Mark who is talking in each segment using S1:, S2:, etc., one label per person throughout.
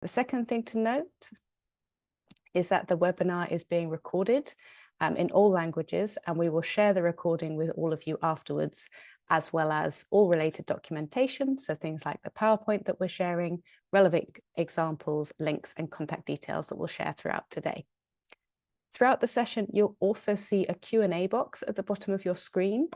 S1: The second thing to note is that the webinar is being recorded in all languages, and we will share the recording with all of you afterwards, as well as all related documentation. So things like the PowerPoint that we're sharing, relevant examples, links, and contact details that we'll share throughout today. Throughout the session, you'll also see a Q&A box at the bottom of your screen.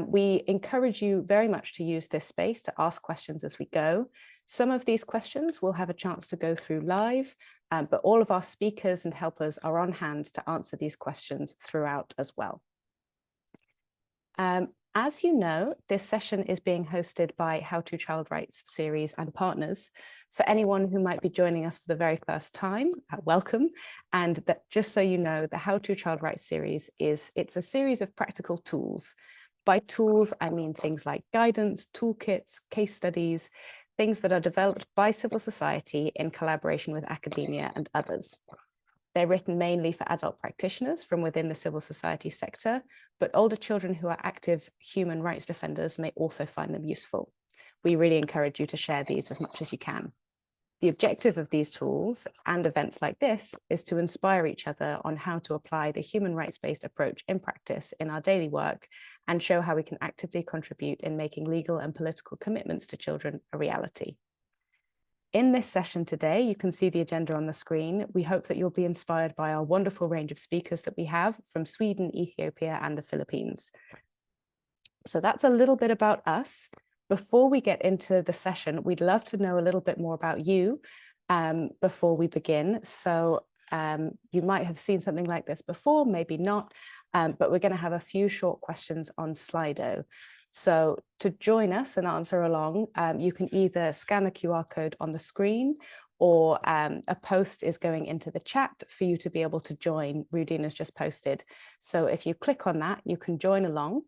S1: We encourage you very much to use this space to ask questions as we go. Some of these questions we'll have a chance to go through live, but all of our speakers and helpers are on hand to answer these questions throughout as well. As you know, this session is being hosted by How to Child Rights series and partners. For anyone who might be joining us for the very first time, welcome. And that, just so you know, the How to Child Rights series it's a series of practical tools. By tools, I mean things like guidance, toolkits, case studies, things that are developed by civil society in collaboration with academia and others. They're written mainly for adult practitioners from within the civil society sector, but older children who are active human rights defenders may also find them useful. We really encourage you to share these as much as you can. The objective of these tools and events like this is to inspire each other on how to apply the human rights-based approach in practice in our daily work and show how we can actively contribute in making legal and political commitments to children a reality. In this session today, you can see the agenda on the screen. We hope that you'll be inspired by our wonderful range of speakers that we have from Sweden, Ethiopia, and the Philippines. So that's a little bit about us. Before we get into the session, we'd love to know a little bit more about you before we begin. So you might have seen something like this before, maybe not, but we're going to have a few short questions on Slido. So to join us and answer along, you can either scan the QR code on the screen, or a post is going into the chat for you to be able to join. Rudine has just posted. So if you click on that, you can join along.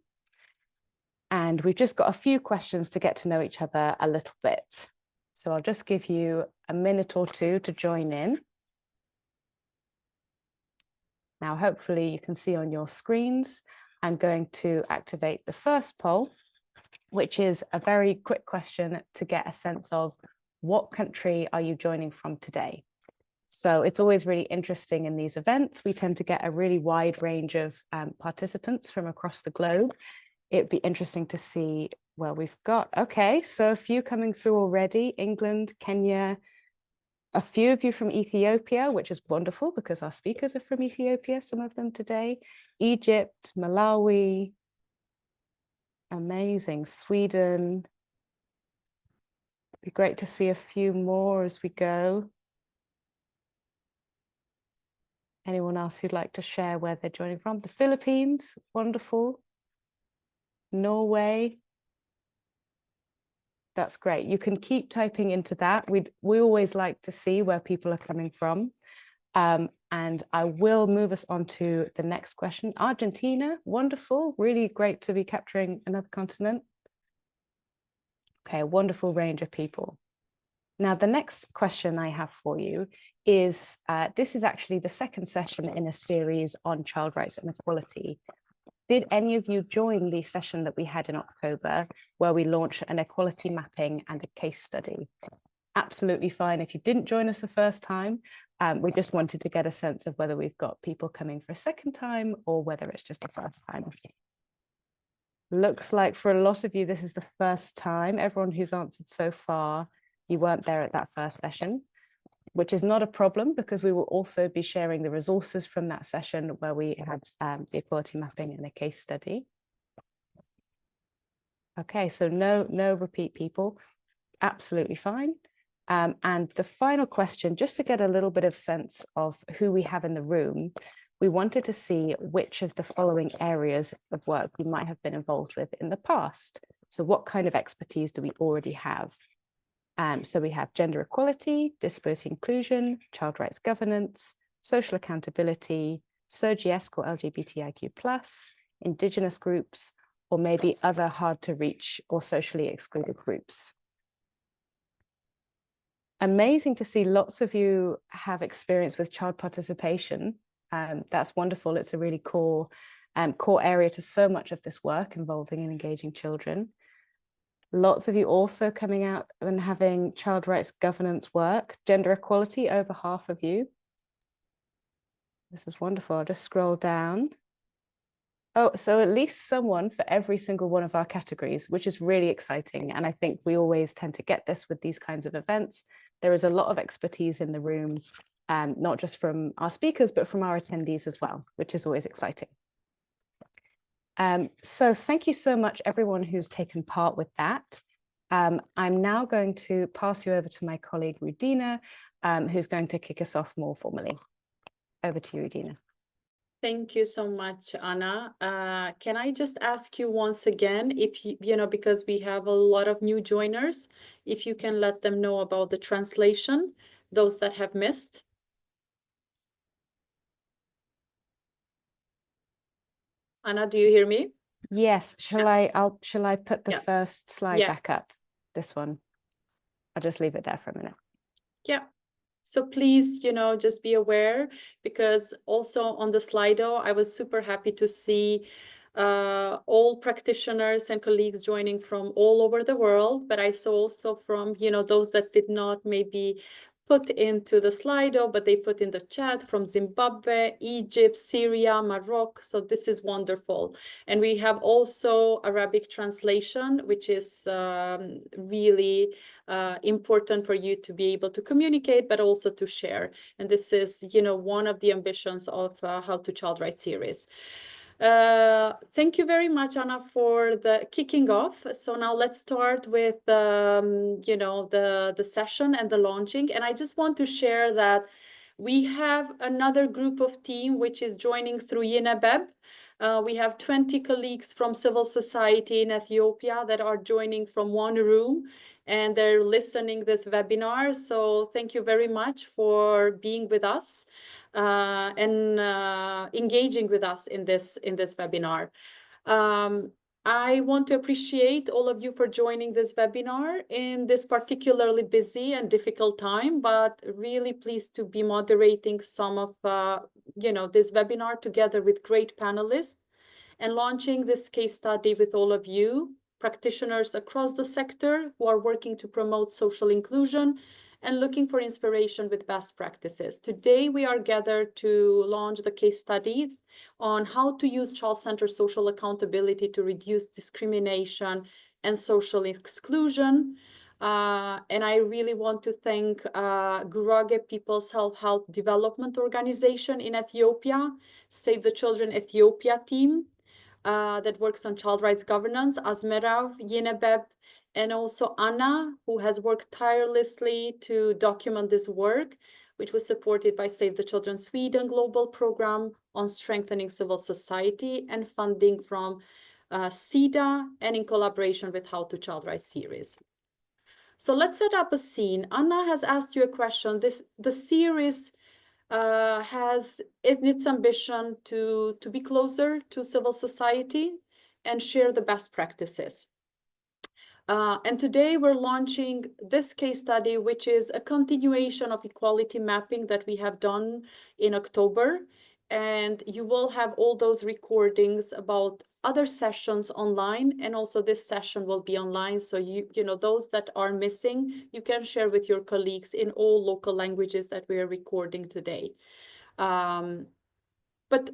S1: And we've just got a few questions to get to know each other a little bit. So I'll just give you a minute or two to join in. Now, hopefully you can see on your screens, I'm going to activate the first poll, which is a very quick question to get a sense of what country are you joining from today? So it's always really interesting in these events. We tend to get a really wide range of participants from across the globe. It'd be interesting to see, well, we've got, okay, so a few coming through already, England, Kenya, a few of you from Ethiopia, which is wonderful because our speakers are from Ethiopia, some of them today, Egypt, Malawi, amazing, Sweden. It'd be great to see a few more as we go. Anyone else who'd like to share where they're joining from? The Philippines, wonderful. Norway. That's great. You can keep typing into that. We always like to see where people are coming from. And I will move us on to the next question. Argentina, wonderful. Really great to be capturing another continent. Okay, a wonderful range of people. Now, the next question I have for you is, this is actually the second session in a series on child rights and equality. Did any of you join the session that we had in October, where we launched an equality mapping and a case study? Absolutely fine if you didn't join us the first time. We just wanted to get a sense of whether we've got people coming for a second time or whether it's just a first time. Looks like for a lot of you, this is the first time. Everyone who's answered so far, you weren't there at that first session, which is not a problem because we will also be sharing the resources from that session where we had the equality mapping and a case study. Okay, so no repeat people, absolutely fine. And the final question, just to get a little bit of sense of who we have in the room, we wanted to see which of the following areas of work we might have been involved with in the past. So what kind of expertise do we already have? So we have gender equality, disability inclusion, child rights governance, social accountability, SOGIESC or LGBTIQ+, Indigenous groups, or maybe other hard to reach or socially excluded groups. Amazing to see lots of you have experience with child participation. That's wonderful. It's a really core area to so much of this work involving and engaging children. Lots of you also coming out and having child rights governance work, gender equality, over half of you. This is wonderful. I'll just scroll down. Oh, so at least someone for every single one of our categories, which is really exciting. And I think we always tend to get this with these kinds of events. There is a lot of expertise in the room, not just from our speakers, but from our attendees as well, which is always exciting. So thank you so much, everyone who's taken part with that. I'm now going to pass you over to my colleague, Rudina, who's going to kick us off more formally. Over to you, Rudina.
S2: Thank you so much, Anna. Can I just ask you once again, if you know, because we have a lot of new joiners, if you can let them know about the translation, those that have missed? Anna, do you hear me?
S1: Yes. Shall I put the
S2: Yeah.
S1: first slide back up? This one. I'll just leave it there for a minute.
S2: Yeah. So please, just be aware, because also on the Slido, I was super happy to see all practitioners and colleagues joining from all over the world, but I saw also from, those that did not maybe put into the Slido, but they put in the chat from Zimbabwe, Egypt, Syria, Morocco. So this is wonderful. And we have also Arabic translation, which is really important for you to be able to communicate, but also to share. And this is, one of the ambitions of How to Child Rights series. Thank you very much, Anna, for the kicking off. So now let's start with, the session and the launching. And I just want to share that we have another group of team which is joining through YNABEB. We have 20 colleagues from civil society in Ethiopia that are joining from one room, and they're listening this webinar. So thank you very much for being with us and engaging with us in this webinar. I want to appreciate all of you for joining this webinar in this particularly busy and difficult time, but really pleased to be moderating some of this webinar together with great panelists and launching this case study with all of you, practitioners across the sector who are working to promote social inclusion and looking for inspiration with best practices. Today, we are gathered to launch the case study on how to use child-centered social accountability to reduce discrimination and social exclusion. And I really want to thank Gurage People's Self-Help Development Organization in Ethiopia, Save the Children Ethiopia team that works on child rights governance, Azmerav, YNABEB, and also Anna, who has worked tirelessly to document this work, which was supported by Save the Children Sweden Global Program on strengthening civil society and funding from SIDA and in collaboration with How to Child Rights series. So let's set up a scene. Anna has asked you a question. The series has in its ambition to be closer to civil society and share the best practices. And today we're launching this case study, which is a continuation of equality mapping that we have done in October. And you will have all those recordings about other sessions online, and also this session will be online. So those that are missing, you can share with your colleagues in all local languages that we are recording today. But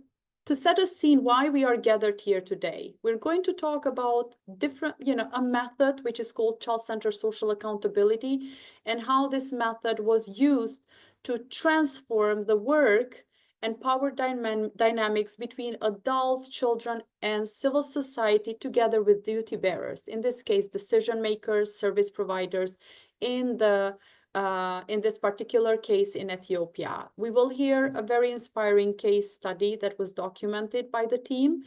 S2: to set a scene why we are gathered here today, we're going to talk about a method which is called child-centered social accountability, and how this method was used to transform the work and power dynamics between adults, children, and civil society together with duty bearers, in this case, decision makers, service providers in this particular case in Ethiopia. We will hear a very inspiring case study that was documented by the team,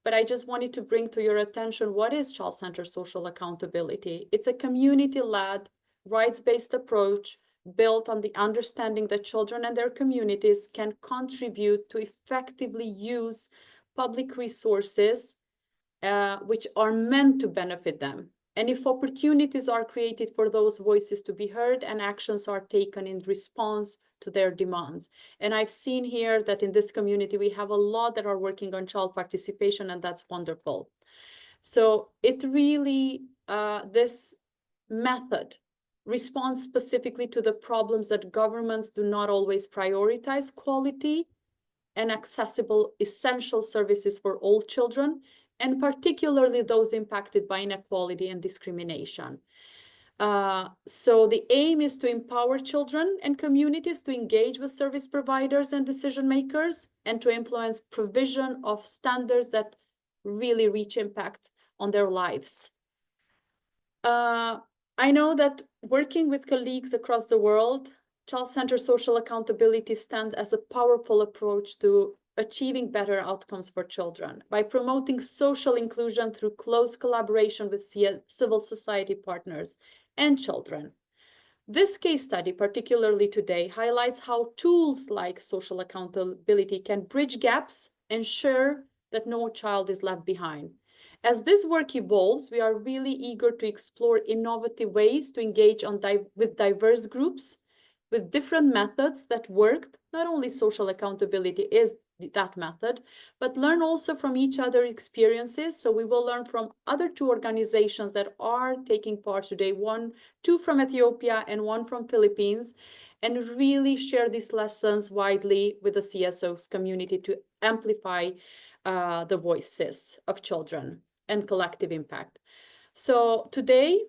S2: but I just wanted to bring to your attention what is child-centered social accountability. It's a community-led, rights-based approach built on the understanding that children and their communities can contribute to effectively use public resources which are meant to benefit them. And if opportunities are created for those voices to be heard and actions are taken in response to their demands. And I've seen here that in this community, we have a lot that are working on child participation, and that's wonderful. So it really this method responds specifically to the problems that governments do not always prioritize quality and accessible essential services for all children, and particularly those impacted by inequality and discrimination. So the aim is to empower children and communities to engage with service providers and decision makers, and to influence provision of standards that really reach impact on their lives. I know that working with colleagues across the world, child-centered social accountability stands as a powerful approach to achieving better outcomes for children by promoting social inclusion through close collaboration with civil society partners and children. This case study, particularly today, highlights how tools like social accountability can bridge gaps, ensure that no child is left behind. As this work evolves, we are really eager to explore innovative ways to engage with diverse groups, with different methods that worked. Not only social accountability is that method, but learn also from each other's experiences. So we will learn from other two organizations that are taking part today, two from Ethiopia and one from Philippines, and really share these lessons widely with the CSOs community to amplify the voices of children and collective impact. So today,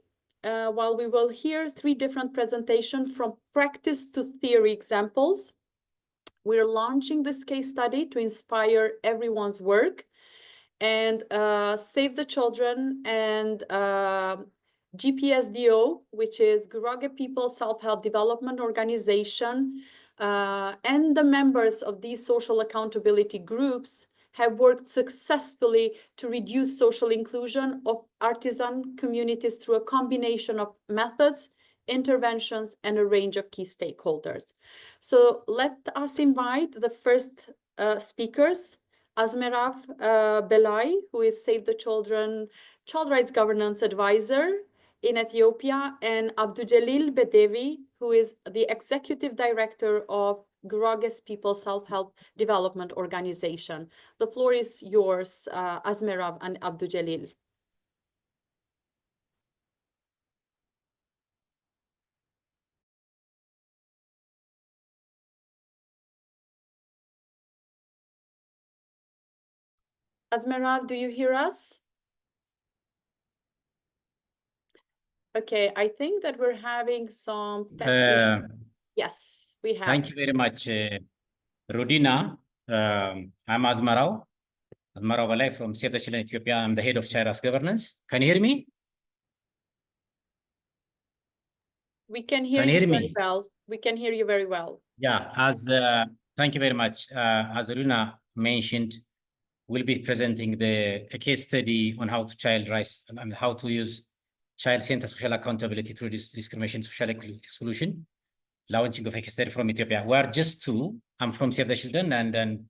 S2: while we will hear 3 different presentations from practice to theory examples, we're launching this case study to inspire everyone's work, and Save the Children and GPSDO, which is Gurage People Self-Help Development Organization, and the members of these social accountability groups have worked successfully to reduce social inclusion of artisan communities through a combination of methods, interventions, and a range of key stakeholders. So let us invite the first speakers, Azmerav Belay, who is Save the Children Child Rights Governance Advisor in Ethiopia, and Abdujalil Bedevi, who is the Executive Director of Gurages People Self-Help Development Organization. The floor is yours, Azmerav and Abdujalil. Azmerav, do you hear us? Okay, I think that we're having some tech issues. Yes, we have.
S3: Thank you very much, Rodina. I'm Azmerav Belay from Save the Children Ethiopia. I'm the head of Child Rights Governance. Can you hear me?
S2: We can hear you very well. We can hear you very well.
S3: Yeah, thank you very much. As Rodina mentioned, we'll be presenting a case study on how to child rights and how to use child-centered social accountability through discrimination social exclusion. Launching of a case study from Ethiopia. We are just 2. I'm from Save the Children, and then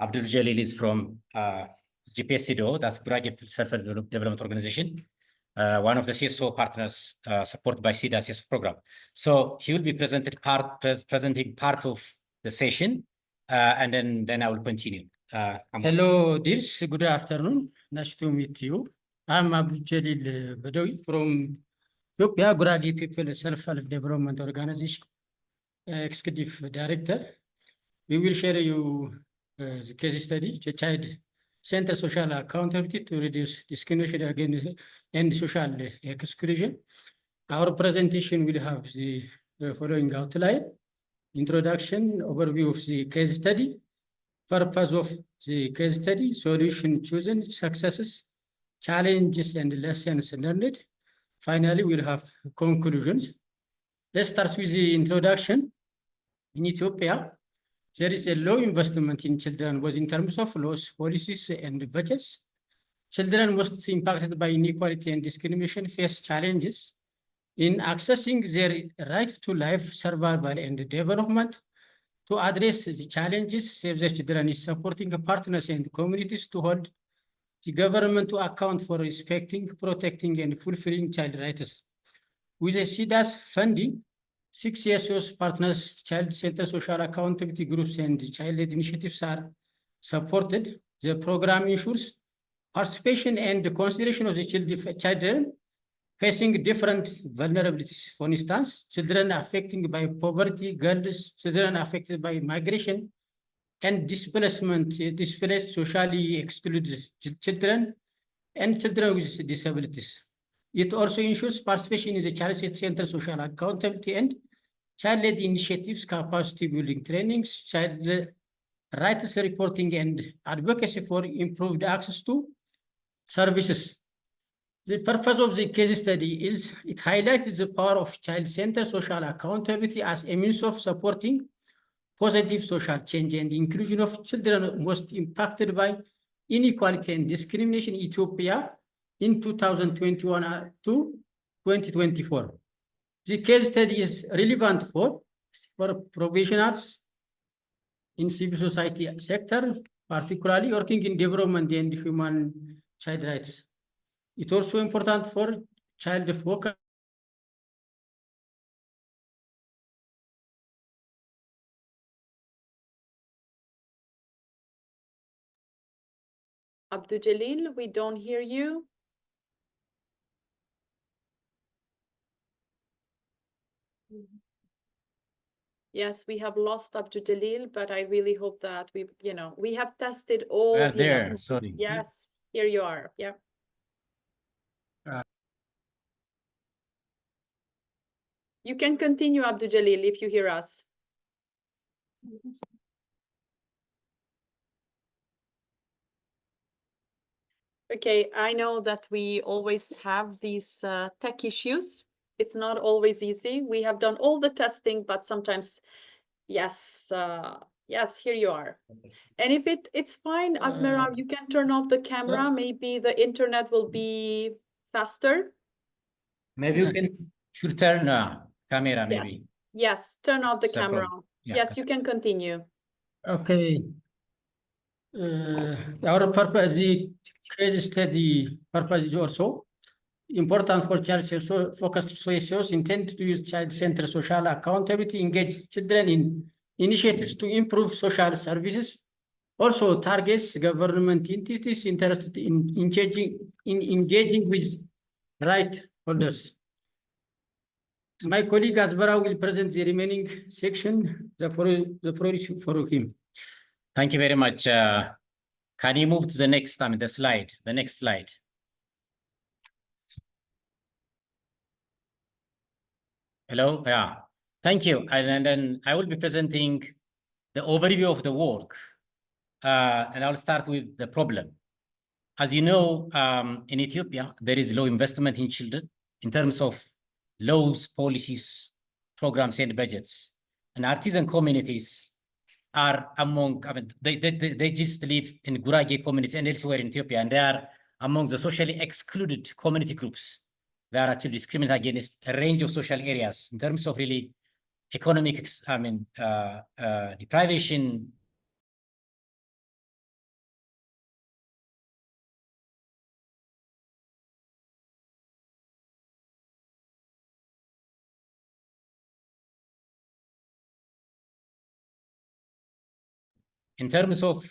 S3: Abdul Jalil is from GPSDO, that's Gurage Self-Help Development Organization, one of the CSO partners supported by SIDA CSO program. So he will be presenting part of the session, and then I will continue.
S4: Hello, dears. Good afternoon. Nice to meet you. I'm Abdujalil Bedevi from Ethiopia, Gurage People Self-Help Development Organization, Executive Director. We will share you the case study, child-centered social accountability to reduce discrimination against and social exclusion. Our presentation will have the following outline: introduction, overview of the case study, purpose of the case study, solution chosen, successes, challenges, and lessons learned. Finally, we'll have conclusions. Let's start with the introduction. In Ethiopia, there is a low investment in children, both in terms of laws, policies, and budgets. Children most impacted by inequality and discrimination face challenges in accessing their right to life, survival, and development. To address the challenges, Save the Children is supporting partners and communities to hold the government to account for respecting, protecting, and fulfilling child rights. With the SIDA's funding, 6 CSOs, partners, child-centered social accountability groups, and child-led initiatives are supported. The program ensures participation and consideration of the children facing different vulnerabilities. For instance, children affected by poverty, girls, children affected by migration and displacement, displaced socially excluded children, and children with disabilities. It also ensures participation in the child-centered social accountability and child-led initiatives, capacity building trainings, child rights reporting, and advocacy for improved access to services. The purpose of the case study is it highlights the power of child-centered social accountability as a means of supporting positive social change and inclusion of children most impacted by inequality and discrimination in Ethiopia in 2021 to 2024. The case study is relevant for professionals in civil society sector, particularly working in development and human child rights. It's also important for child focus.
S2: Abdul Jalil, we don't hear you. Yes, we have lost Abdul Jalil, but I really hope that we have tested all
S3: We are
S2: the
S3: there,
S2: levels.
S3: sorry.
S2: Yes, here you are. Yeah. You can continue, Abdul Jalil, if you hear us. Okay, I know that we always have these tech issues. It's not always easy. We have done all the testing, but sometimes, yes, yes, here you are. And if it's fine, Asmera, you can turn off the camera. Maybe the internet will be faster.
S3: Maybe you can should turn camera, maybe.
S2: Yes, yes, turn off the
S3: It's a
S2: camera.
S3: problem. Yeah.
S2: Yes, you can continue.
S4: Okay. Our purpose, the case study purpose is also important for child-focused solutions intended to use child-centered social accountability, engage children in initiatives to improve social services, also targets government entities interested in engaging with right holders. My colleague Asbara will present the remaining section, the floor is for him.
S3: Thank you very much. Can you move to the next the next slide? Hello, yeah, thank you. And then I will be presenting the overview of the work. And I'll start with the problem. As you know, in Ethiopia, there is low investment in children in terms of laws, policies, programs, and budgets. And artisan communities are among, they just live in Gurage community and elsewhere in Ethiopia, and they are among the socially excluded community groups. They are actually discriminated against a range of social areas in terms of really economic, deprivation. In terms of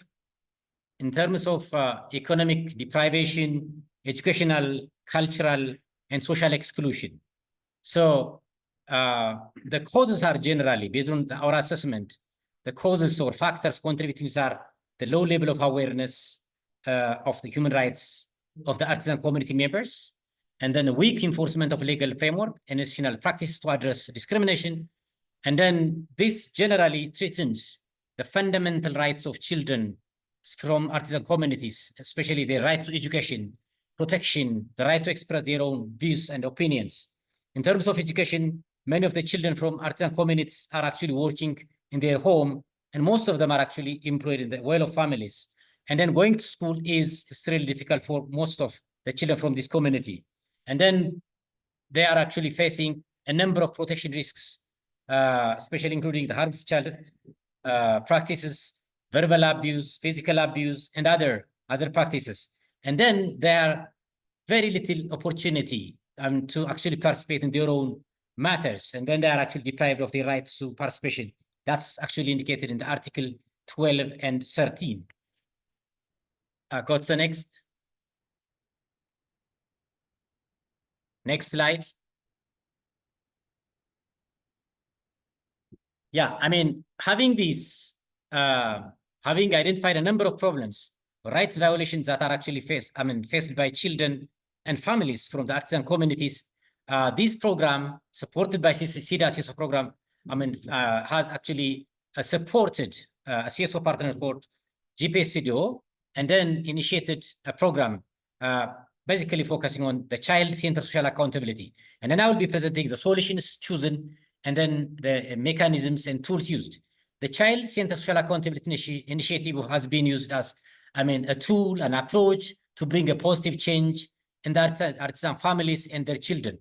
S3: economic deprivation, educational, cultural, and social exclusion. So the causes are generally, based on our assessment, the causes or factors contributing are the low level of awareness of the human rights of the artisan community members, and then the weak enforcement of legal framework and institutional practices to address discrimination. And then this generally threatens the fundamental rights of children from artisan communities, especially their right to education, protection, the right to express their own views and opinions. In terms of education, many of the children from artisan communities are actually working in their home, and most of them are actually employed in the well-off families. And then going to school is really difficult for most of the children from this community. And then they are actually facing a number of protection risks, especially including the harmful child practices, verbal abuse, physical abuse, and other practices. And then there are very little opportunity to actually participate in their own matters. And then they are actually deprived of their rights to participation. That's actually indicated in the Article 12 and 13. Go to the next. Next slide. Yeah, I mean, having identified a number of problems, rights violations that are actually faced by children and families from the artisan communities, this program, supported by CEDA CSO program, has actually supported a CSO partner called GPS-CDO, and then initiated a program basically focusing on the child-centered social accountability. And then I will be presenting the solutions chosen and then the mechanisms and tools used. The child-centered social accountability initiative has been used as, a tool, an approach to bring a positive change in the artisan families and their children.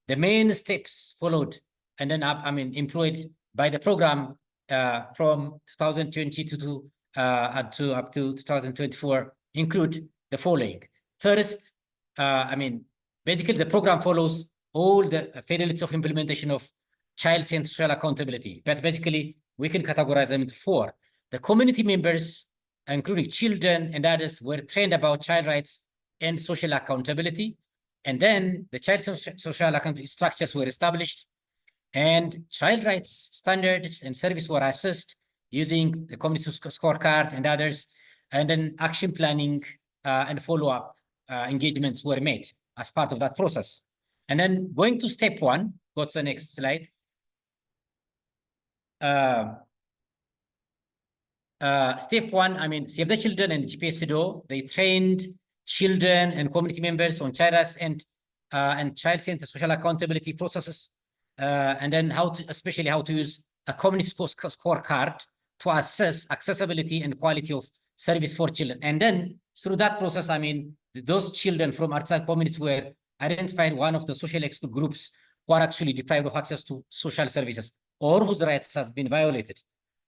S3: The main steps followed and then employed by the program from 2022 to up to 2024 include the following. First, basically the program follows all the fidelity of implementation of child-centered social accountability, but basically we can categorize them into four. The community members, including children and others, were trained about child rights and social accountability. And then the child social accountability structures were established, and child rights standards and service were assessed using the community scorecard and others. And then action planning and follow-up engagements were made as part of that process. And then going to step one, go to the next slide. Step one, Save the Children and GPS-CEDO, they trained children and community members on child rights and child-centered social accountability processes, and then especially how to use a community scorecard to assess accessibility and quality of service for children. And then through that process, those children from artisan communities were identified one of the social excluded groups who are actually deprived of access to social services or whose rights has been violated.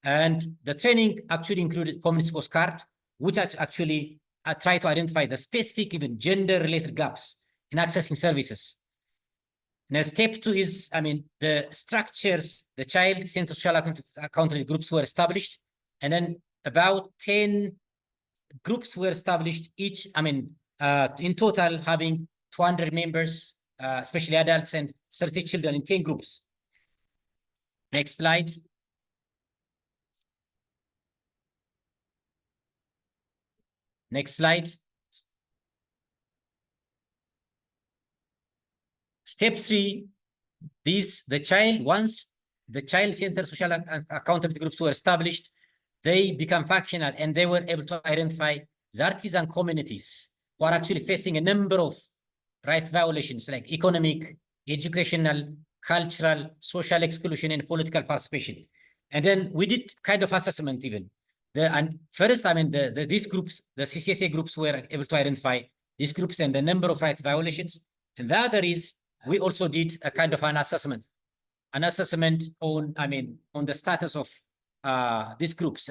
S3: And the training actually included community scorecard, which actually try to identify the specific, even gender-related gaps in accessing services. Now, step two is, the structures, the child-centered social accountability groups were established, and then about 10 groups were established, each, in total having 200 members, especially adults and 30 children in 10 groups. Next slide. Next slide. Step three, once the child-centered social accountability groups were established, they become functional and they were able to identify the artisan communities who are actually facing a number of rights violations like economic, educational, cultural, social exclusion, and political participation. And then we did kind of assessment even. These groups, the CCSA groups were able to identify these groups and the number of rights violations. And the other is, we also did a kind of an assessment on, on the status of these groups.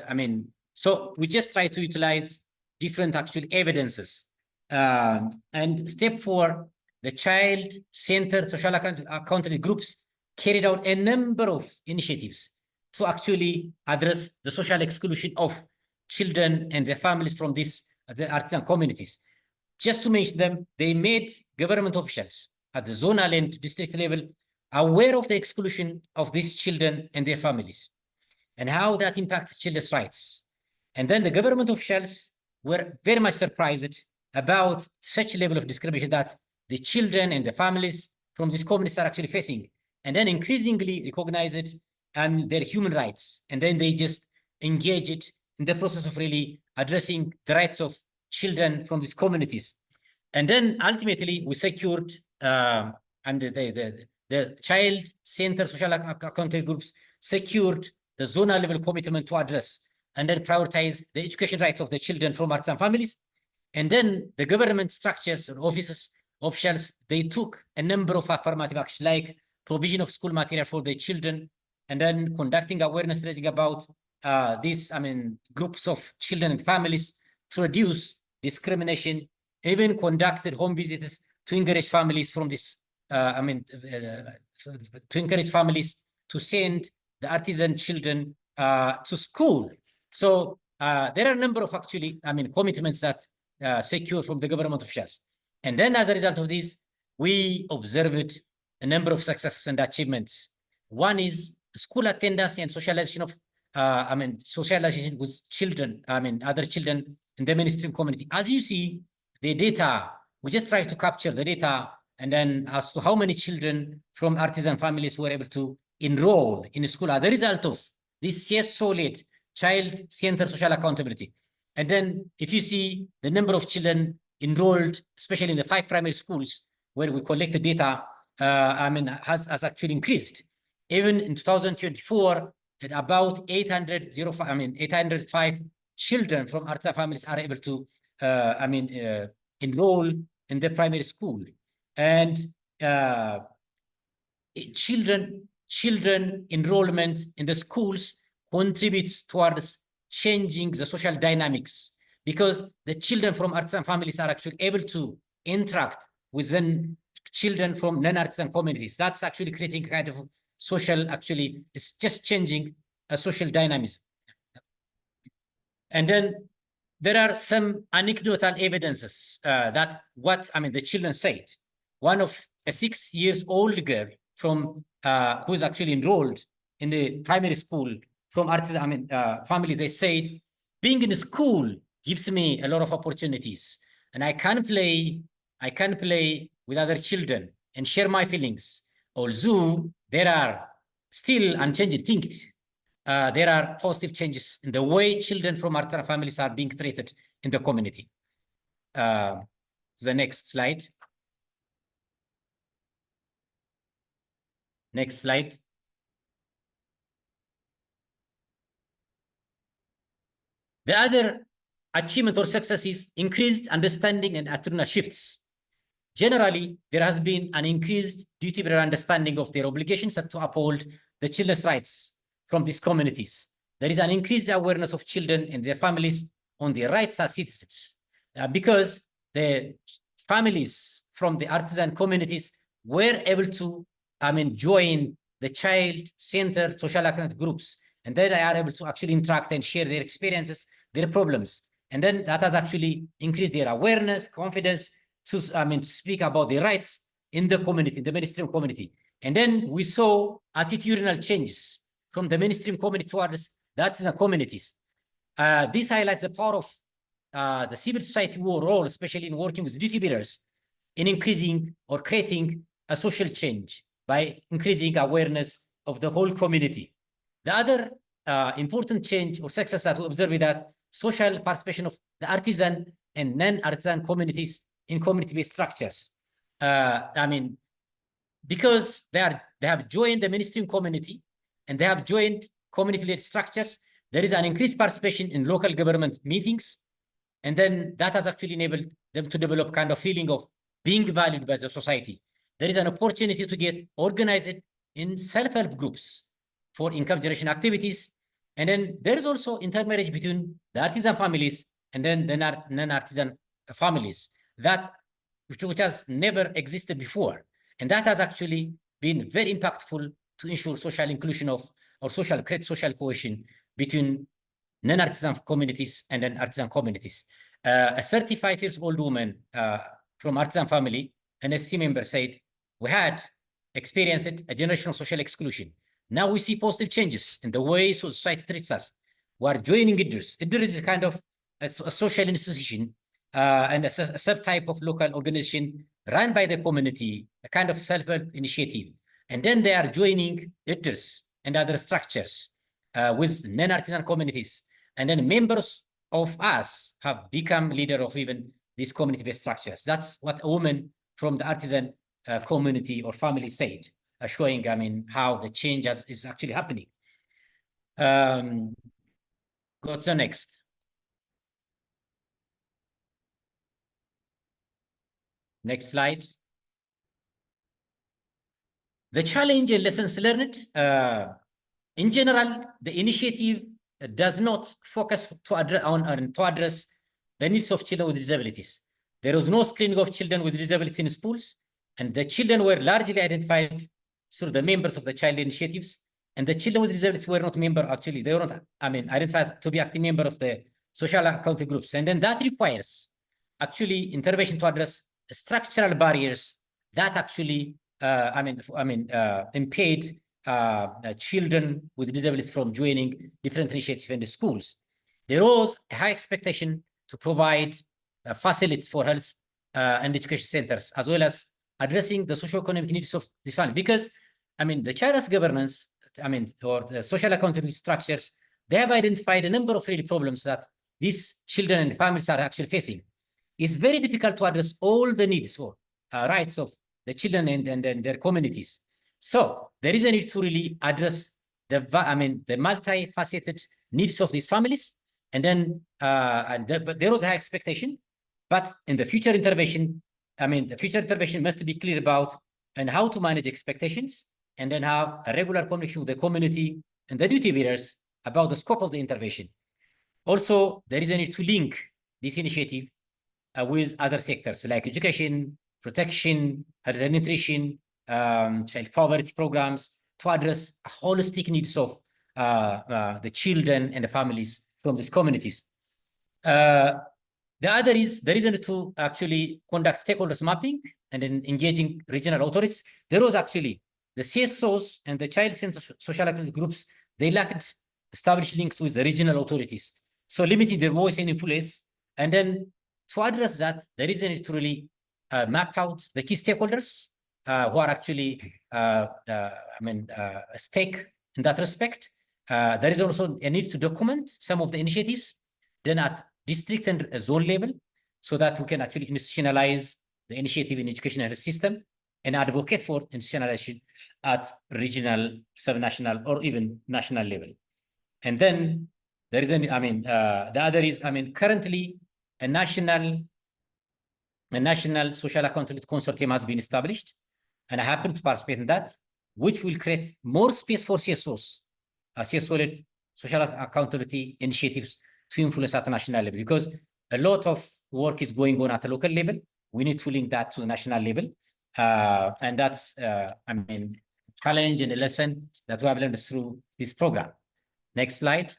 S3: So we just try to utilize different actual evidences. And step four, the child-centered social accountability groups carried out a number of initiatives to actually address the social exclusion of children and their families from the artisan communities. Just to mention them, they made government officials at the zonal and district level aware of the exclusion of these children and their families and how that impacts children's rights. And then the government officials were very much surprised about such level of discrimination that the children and the families from these communities are actually facing, and then increasingly recognize it and their human rights. And then they just engage it in the process of really addressing the rights of children from these communities. And then ultimately we secured the child-centered social accountability groups secured the zonal level commitment to address and then prioritize the education rights of the children from artisan families. And then the government structures and officials, they took a number of affirmative actions like provision of school material for the children, and then conducting awareness raising about these, groups of children and families to reduce discrimination, even conducted home visits to encourage families from this, to encourage families to send the artisan children to school. So there are a number of actually, commitments that secure from the government officials. And then as a result of this, we observed a number of successes and achievements. One is school attendance and socialization of, socialization with children, other children in the mainstream community. As you see, the data, we just try to capture the data, and then as to how many children from artisan families were able to enroll in school as a result of this solid child-centered social accountability. And then if you see the number of children enrolled, especially in the 5 primary schools where we collected data, has actually increased. Even in 2024, at about 805 children from artisan families are able to, enroll in the primary school. And children enrollment in the schools contributes towards changing the social dynamics, because the children from artisan families are actually able to interact with the children from non-artisan communities. That's actually creating kind of social, actually, it's just changing a social dynamism. And then there are some anecdotal evidences that what, the children said. One of a 6-year-old girl from, who's actually enrolled in the primary school from artisan family, they said, being in school gives me a lot of opportunities, and I can play with other children and share my feelings. Although there are still unchanged things, there are positive changes in the way children from artisan families are being treated in the community. The next slide. Next slide. The other achievement or success is increased understanding and attitudinal shifts. Generally, there has been an increased duty-bearer understanding of their obligations to uphold the children's rights from these communities. There is an increased awareness of children and their families on their rights as citizens, because the families from the artisan communities were able to, join the child-centered social account groups, and then they are able to actually interact and share their experiences, their problems. And then that has actually increased their awareness, confidence to, speak about their rights in the community, in the mainstream community. And then we saw attitudinal changes from the mainstream community towards the artisan communities. This highlights the power of the civil society role, especially in working with duty bearers, in increasing or creating a social change by increasing awareness of the whole community. The other important change or success that we observe is that social participation of the artisan and non-artisan communities in community-based structures. Because they have joined the mainstream community and they have joined community-led structures, there is an increased participation in local government meetings. And then that has actually enabled them to develop kind of feeling of being valued by the society. There is an opportunity to get organized in self-help groups for income generation activities. And then there is also intermarriage between the artisan families and then the non-artisan families, which has never existed before. And that has actually been very impactful to ensure social inclusion of, or create social cohesion between non-artisan communities and then artisan communities. A 35-year-old woman from artisan family, an SC member, said, we had experienced a generational social exclusion. Now we see positive changes in the way society treats us. We are joining IDRS. IDRS is kind of a social institution and a subtype of local organization run by the community, a kind of self-help initiative. And then they are joining IDRS and other structures with non-artisan communities. And then members of us have become leader of even these community-based structures. That's what a woman from the artisan community or family said, showing, how the change is actually happening. Go to the next. Next slide. The challenge and lessons learned. In general, the initiative does not focus to address the needs of children with disabilities. There was no screening of children with disabilities in schools, and the children were largely identified through the members of the child initiatives. And the children with disabilities were not actually, they were not, identified to be active member of the social account groups. And then that requires actually intervention to address structural barriers that actually, impede children with disabilities from joining different initiatives in the schools. There was a high expectation to provide facilities for health and education centers, as well as addressing the socio-economic needs of the family. Because, the child's governance, or the social accountability structures, they have identified a number of really problems that these children and families are actually facing. It's very difficult to address all the needs or rights of the children and their communities. So there is a need to really address the multifaceted needs of these families. And then but there was a high expectation, but in the future intervention, the future intervention must be clear about and how to manage expectations, and then have a regular communication with the community and the duty bearers about the scope of the intervention. Also, there is a need to link this initiative with other sectors like education, protection, health and nutrition, child poverty programs, to address holistic needs of the children and the families from these communities. The other is there is a need to actually conduct stakeholders mapping and then engaging regional authorities. There was actually the CSOs and the child-centered social activity groups, they lacked established links with the regional authorities, so limiting their voice and influence. And then to address that, there is a need to really map out the key stakeholders who are actually a stake in that respect. There is also a need to document some of the initiatives then at district and zone level, so that we can actually institutionalize the initiative in education and health system and advocate for institutionalization at regional, subnational, or even national level. And then there is the other is, currently a national social accountability consortium has been established, and I happen to participate in that, which will create more space for CSOs, CSO-led social accountability initiatives to influence at the national level, because a lot of work is going on at the local level. We need to link that to the national level. And that's, challenge and a lesson that we have learned through this program. Next slide.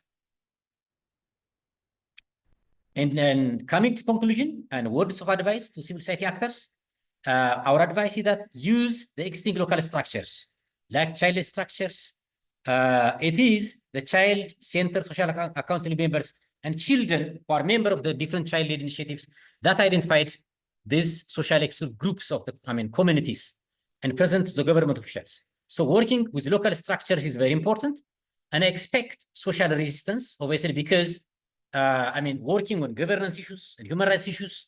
S3: And then coming to conclusion and words of advice to civil society actors, our advice is that use the existing local structures, like child structures. It is the child-centered social accountability members and children who are members of the different child-led initiatives that identified these social exclusive groups of the communities and present to the government officials. So working with local structures is very important, and I expect social resistance, obviously, because working on governance issues and human rights issues,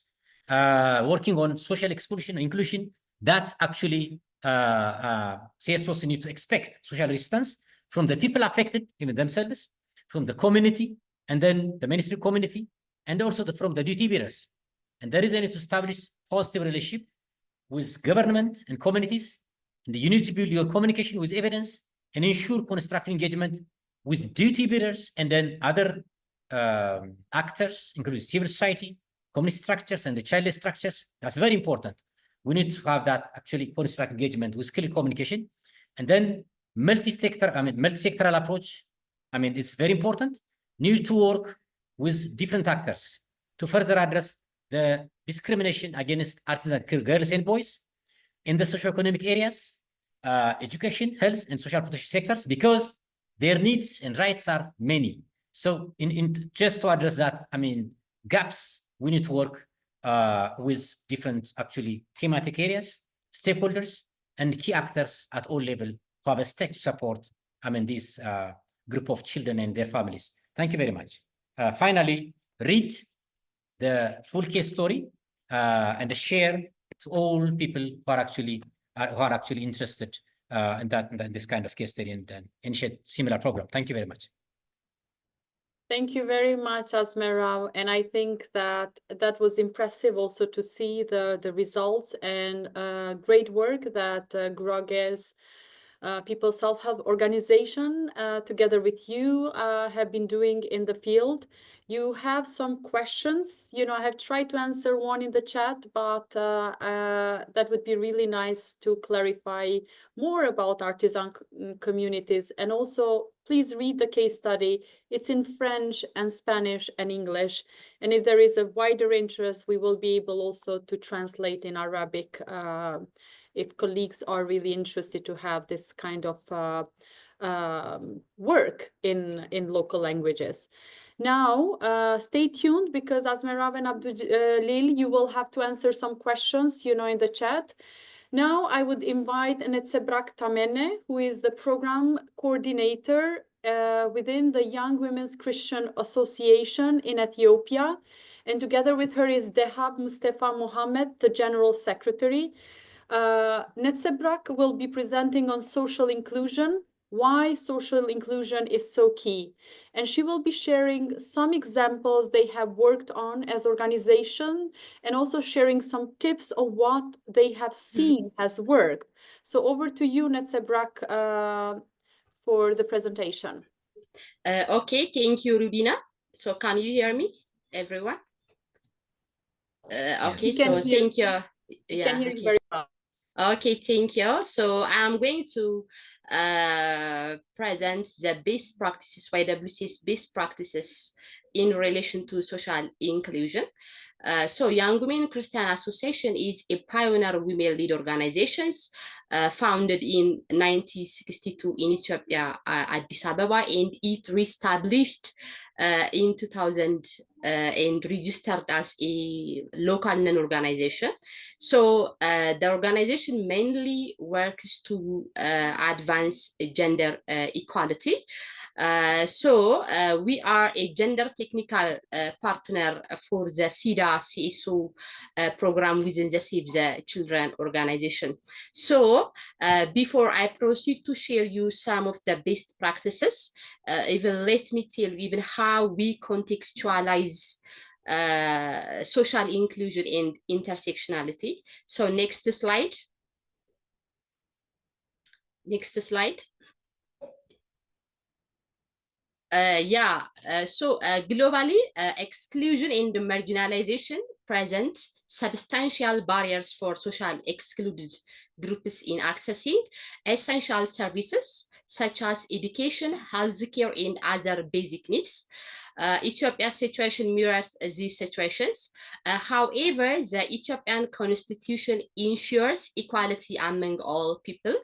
S3: working on social exclusion and inclusion, that actually CSOs need to expect social resistance from the people affected, even themselves, from the community, and then the mainstream community, and also from the duty bearers. And there is a need to establish positive relationship with government and communities, and you need to build your communication with evidence and ensure constructive engagement with duty bearers and then other actors, including civil society, community structures, and the child structures. That's very important. We need to have that actually constructive engagement with clear communication, and then multi-sectoral approach. It's very important. Need to work with different actors to further address the discrimination against artisan girls and boys in the socioeconomic areas, education, health, and social protection sectors, because their needs and rights are many. So in just to address that, gaps, we need to work with different actually thematic areas, stakeholders, and key actors at all levels who have a stake to support this group of children and their families. Thank you very much. Finally, read the full case story and share to all people who are actually interested in this kind of case study and initiate similar program. Thank you very much.
S2: Thank you very much, Asmera. And I think that was impressive also to see the results and great work that Groge's People Self-Help Organization, together with you, have been doing in the field. You have some questions. I have tried to answer one in the chat, but that would be really nice to clarify more about artisan communities. And also, please read the case study. It's in French and Spanish and English. And if there is a wider interest, we will be able also to translate in Arabic if colleagues are really interested to have this kind of work in local languages. Now, stay tuned, because as Merav and Abdul, you will have to answer some questions, in the chat. Now, I would invite Netsebrak Tamene, who is the program coordinator within the Young Women's Christian Association in Ethiopia. And together with her is Dehab Mustafa Mohammed, the General Secretary. Netsebrak will be presenting on social inclusion, why social inclusion is so key. And she will be sharing some examples they have worked on as organization, and also sharing some tips of what they have seen has worked. So over to you, Netsebrak, for the presentation.
S5: Okay, thank you, Rubina. So can you hear me, everyone? Okay, so thank you.
S2: I can hear you very well.
S5: Okay, thank you. So I'm going to present the best practices, YWC's best practices in relation to social inclusion. So Young Women Christian Association is a pioneer women-led organization founded in 1962 in Ethiopia, Addis Ababa, and it reestablished in 2000 and registered as a local non-organization. So the organization mainly works to advance gender equality. So we are a gender technical partner for the SIDA CSO program within the Save the Children organization. So before I proceed to share you some of the best practices, even let me tell you even how we contextualize social inclusion and intersectionality. So next slide. Next slide. Globally, exclusion and marginalization present substantial barriers for social excluded groups in accessing essential services such as education, healthcare, and other basic needs. Ethiopia's situation mirrors these situations. However, the Ethiopian constitution ensures equality among all people.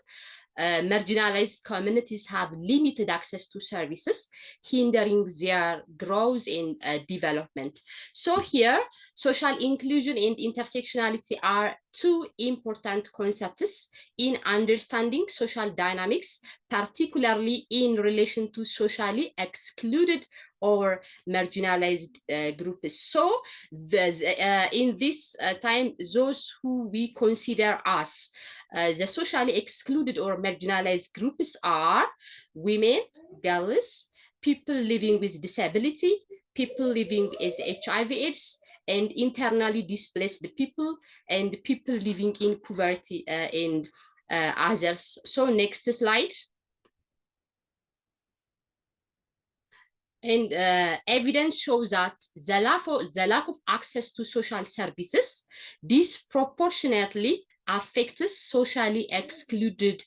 S5: Marginalized communities have limited access to services, hindering their growth and development. So here, social inclusion and intersectionality are two important concepts in understanding social dynamics, particularly in relation to socially excluded or marginalized groups. So in this time, those who we consider as the socially excluded or marginalized groups are women, girls, people living with disability, people living with HIV/AIDS, and internally displaced people, and people living in poverty and others. So next slide. And evidence shows that the lack of access to social services disproportionately affects socially excluded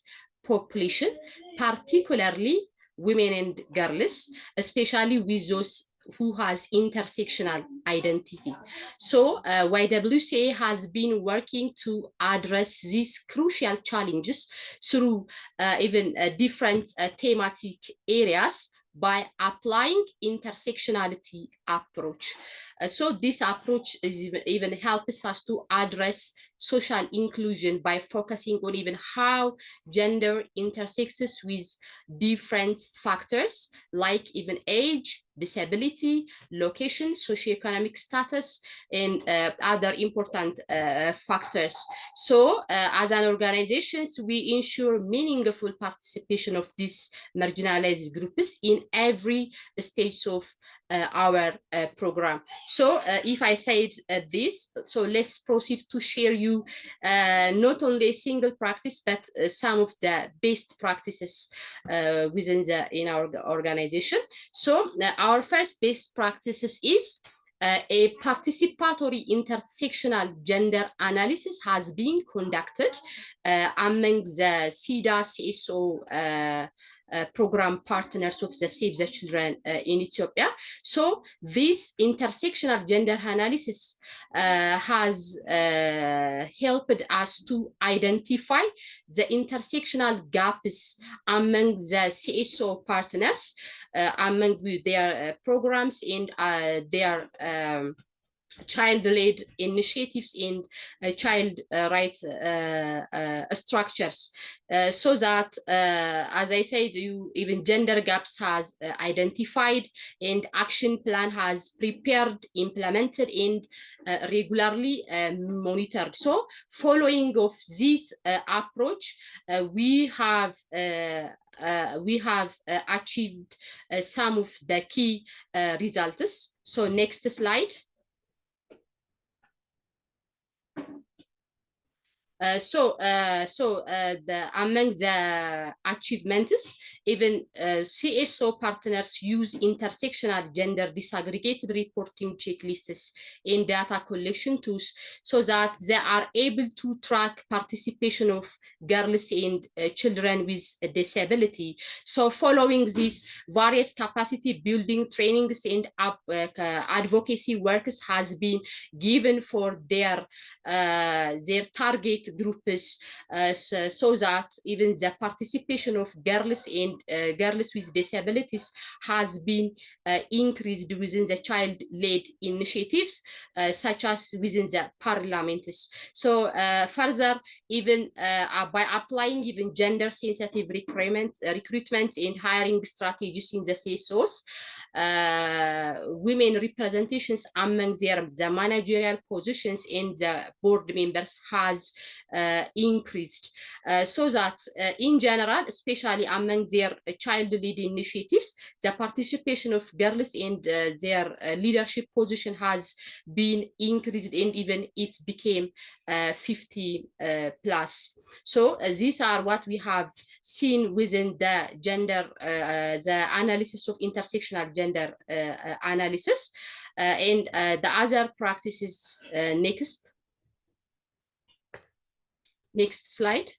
S5: population, particularly women and girls, especially with those who has intersectional identity. So YWCA has been working to address these crucial challenges through even different thematic areas by applying intersectionality approach. So this approach is even helps us to address social inclusion by focusing on even how gender intersects with different factors like even age, disability, location, socioeconomic status, and other important factors. So as an organization, we ensure meaningful participation of these marginalized groups in every stage of our program. So if I said this, so let's proceed to share you not only a single practice, but some of the best practices within in our organization. So our first best practices is a participatory intersectional gender analysis has been conducted among the SIDA CSO program partners of the Save the Children in Ethiopia. So this intersectional gender analysis has helped us to identify the intersectional gaps among the CSO partners, among their programs and their child-led initiatives and child rights structures, so that, as I said, even gender gaps has identified, and action plan has prepared, implemented, and regularly monitored. So following of this approach, we have achieved some of the key results. So next slide. Among the achievements, even CSO partners use intersectional gender disaggregated reporting checklists in data collection tools, so that they are able to track participation of girls and children with a disability. So following these, various capacity building trainings and advocacy works has been given for their target groups, so that even the participation of girls and girls with disabilities has been increased within the child-led initiatives, such as within the parliaments. So further, even by applying even gender-sensitive recruitment and hiring strategies in the CSOs, women representations among the managerial positions and the board members has increased, so that in general, especially among their child-led initiatives, the participation of girls and their leadership position has been increased, and even it became 50 plus. So these are what we have seen within the gender, the analysis of intersectional gender analysis, and the other practices. Next slide.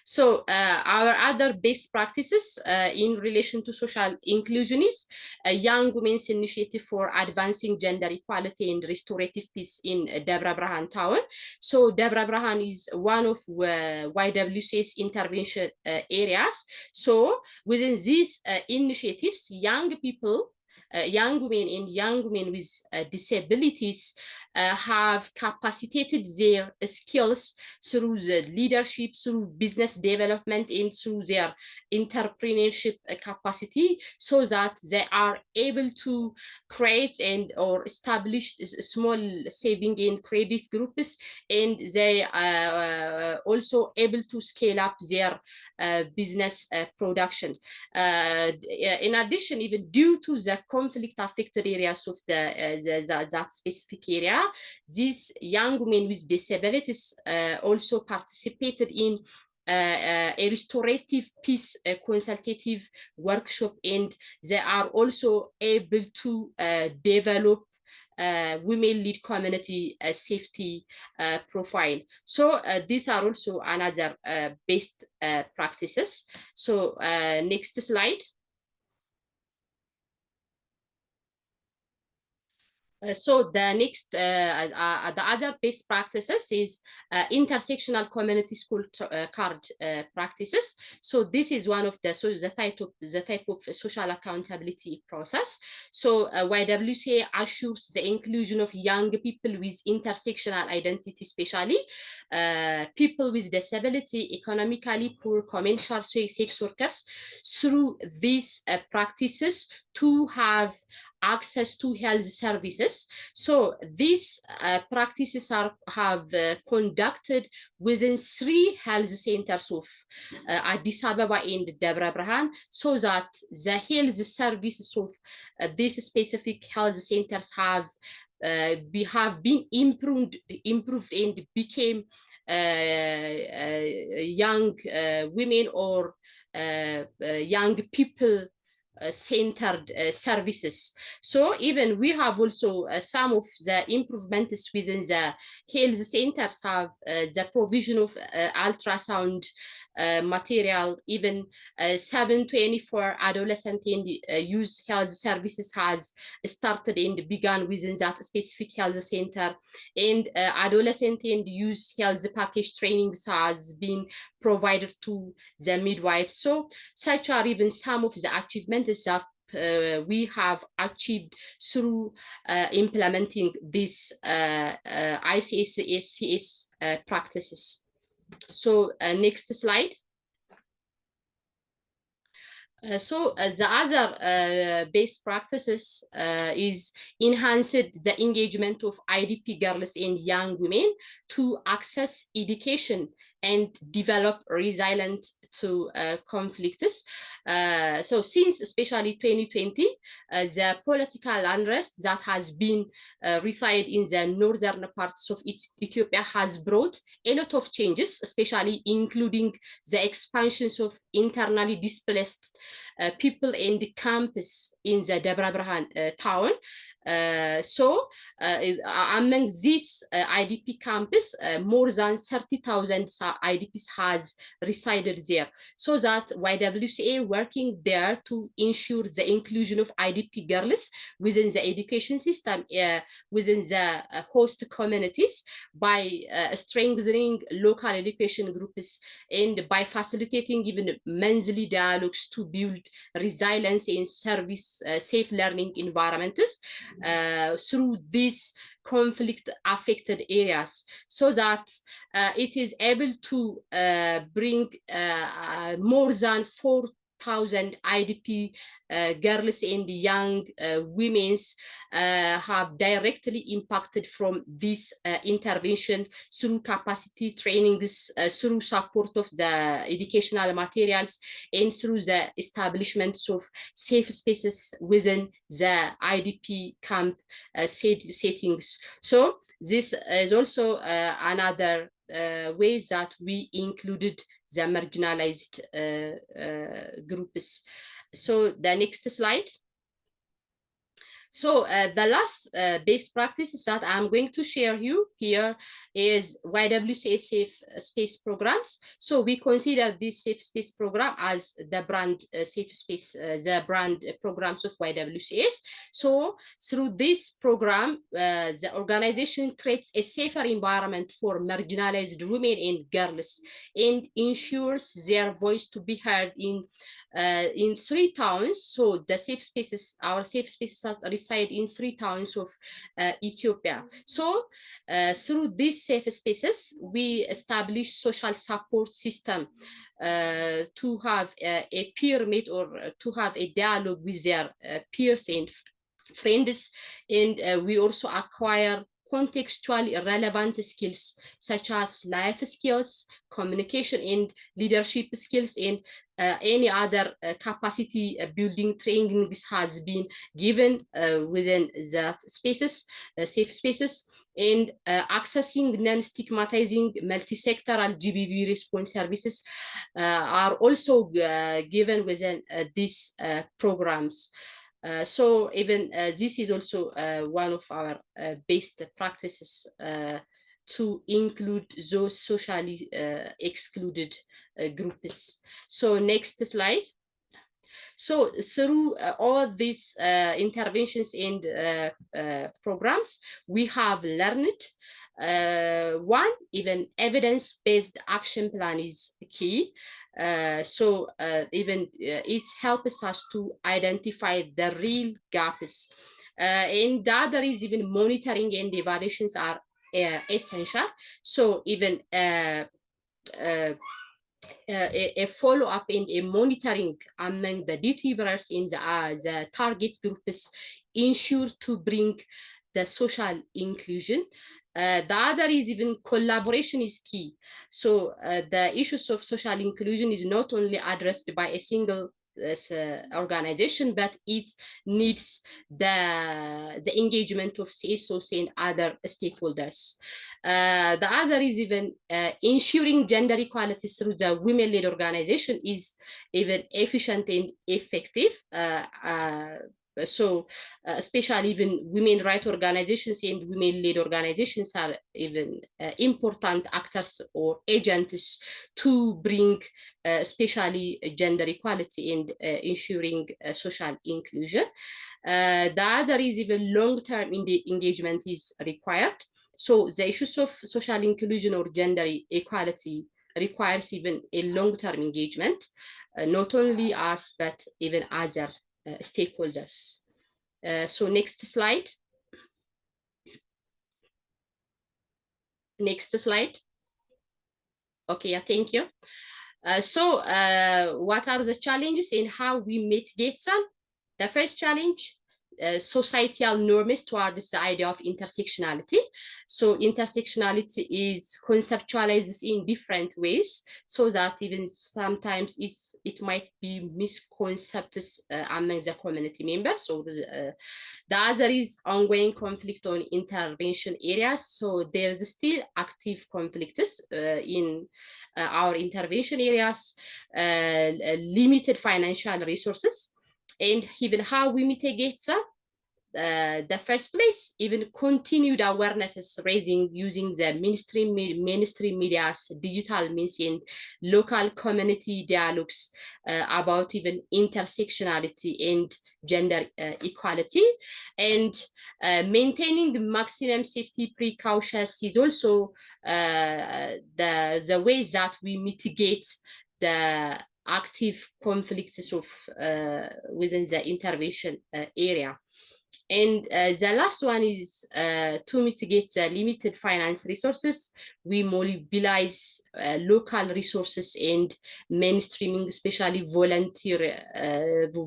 S5: So our other best practices in relation to social inclusion is a Young Women's Initiative for Advancing Gender Equality and Restorative Peace in Debra Brahan town. So Debra Brahan is one of YWCA's intervention areas. So within these initiatives, young people, young women and young women with disabilities have capacitated their skills through the leadership, through business development, and through their entrepreneurship capacity, so that they are able to create and or establish small saving and credit groups, and they are also able to scale up their business production. In addition, even due to the conflict affected areas of that specific area, these young women with disabilities also participated in a restorative peace consultative workshop, and they are also able to develop women-led community safety profile. So these are also another best practices. So next slide. So the next, the other best practices is intersectional community school card practices. So this is one of the type of social accountability process. So YWCA assures the inclusion of young people with intersectional identity, especially people with disability, economically poor, commercial sex workers, through these practices to have access to health services. So these practices have conducted within 3 health centers of Addis Ababa and Debra Brahan, so that the health services of these specific health centers have been improved and became young women or young people centered services. So even we have also some of the improvements within the health centers have the provision of ultrasound material. Even 724 adolescent and youth health services has started and begun within that specific health center, and adolescent and youth health package trainings has been provided to the midwives. So such are even some of the achievements that we have achieved through implementing these ICSCS practices. So next slide. The other best practices is enhanced the engagement of IDP girls and young women to access education and develop resilience to conflicts. So since especially 2020, the political unrest that has been reside in the northern parts of Ethiopia has brought a lot of changes, especially including the expansions of internally displaced people in the campus in the Debra Birhan town. Among these IDP campus, more than 30,000 IDPs has resided there. So that YWCA working there to ensure the inclusion of IDP girls within the education system, within the host communities, by strengthening local education groups and by facilitating even monthly dialogues to build resilience in service safe learning environments through these conflict affected areas, so that it is able to bring more than 4,000 IDP girls and young women have directly impacted from this intervention through capacity trainings, through support of the educational materials, and through the establishments of safe spaces within the IDP camp settings. So this is also another ways that we included the marginalized groups. So the next slide. So the last best practices that I'm going to share you here is YWCA Safe Space programs. So we consider this Safe Space program as the brand Safe Space, the brand programs of YWCA. So through this program, the organization creates a safer environment for marginalized women and girls and ensures their voice to be heard in 3 towns. So the safe spaces, our safe spaces reside in 3 towns of Ethiopia. So through these safe spaces, we establish social support system to have a pyramid or to have a dialogue with their peers and friends, and we also acquire contextually relevant skills such as life skills, communication and leadership skills, and any other capacity building trainings has been given within the spaces, safe spaces, and accessing non-stigmatizing multi-sectoral GBV response services are also given within these programs. So even this is also one of our best practices to include those socially excluded groups. So next slide. So through all these interventions and programs, we have learned one, even evidence-based action plan is key. It helps us to identify the real gaps. And the other is even monitoring and evaluations are essential. So even a follow-up and a monitoring among the duty bearers in the target groups ensure to bring the social inclusion. The other is even collaboration is key. So the issues of social inclusion is not only addressed by a single organization, but it needs the engagement of CSOs and other stakeholders. The other is even ensuring gender equality through the women-led organization is even efficient and effective. especially even women rights organizations and women-led organizations are even important actors or agents to bring especially gender equality and ensuring social inclusion. The other is even long-term engagement is required. So the issues of social inclusion or gender equality requires even a long-term engagement, not only us, but even other stakeholders. So next slide. Next slide. Okay, yeah, thank you. What are the challenges and how we mitigate them? The first challenge, societal norms towards the idea of intersectionality. So intersectionality is conceptualized in different ways, so that even sometimes it might be misconcepted among the community members. So the other is ongoing conflict on intervention areas. So there's still active conflicts in our intervention areas, limited financial resources, and even how we mitigate them. The first place, even continued awareness raising using the mainstream media's digital means and local community dialogues about even intersectionality and gender equality, and maintaining maximum safety precautions is also the ways that we mitigate the active conflicts of within the intervention area. And the last one is to mitigate the limited finance resources, we mobilize local resources and mainstreaming, especially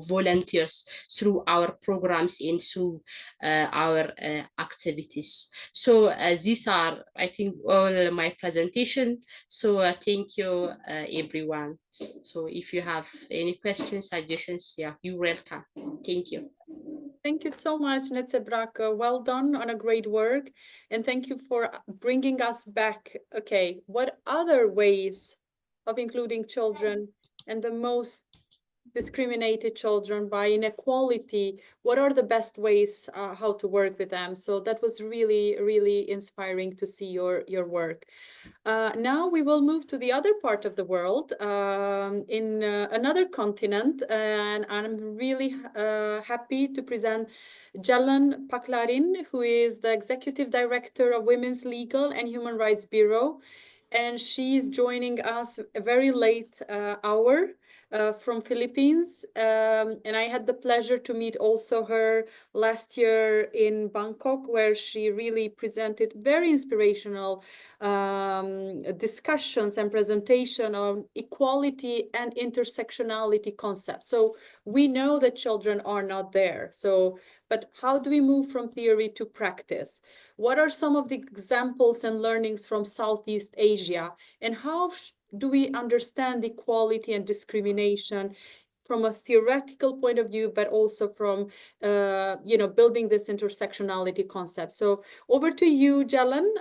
S5: volunteers through our programs and through our activities. So these are, I think, all my presentation. So thank you, everyone. So if you have any questions, suggestions, yeah, you're welcome. Thank you.
S2: Thank you so much, Netzebraka. Well done on a great work. And thank you for bringing us back. Okay, what other ways of including children and the most discriminated children by inequality, what are the best ways how to work with them? So that was really, really inspiring to see your work. Now we will move to the other part of the world, in another continent, and I'm really happy to present Jalan Paklarin, who is the Executive Director of Women's Legal and Human Rights Bureau, and she's joining us a very late hour from Philippines, and I had the pleasure to meet also her last year in Bangkok, where she really presented very inspirational discussions and presentation on equality and intersectionality concepts. So we know that children are not there. So, but how do we move from theory to practice? What are some of the examples and learnings from Southeast Asia? And how do we understand equality and discrimination from a theoretical point of view, but also from, building this intersectionality concept? So over to you, Jalan,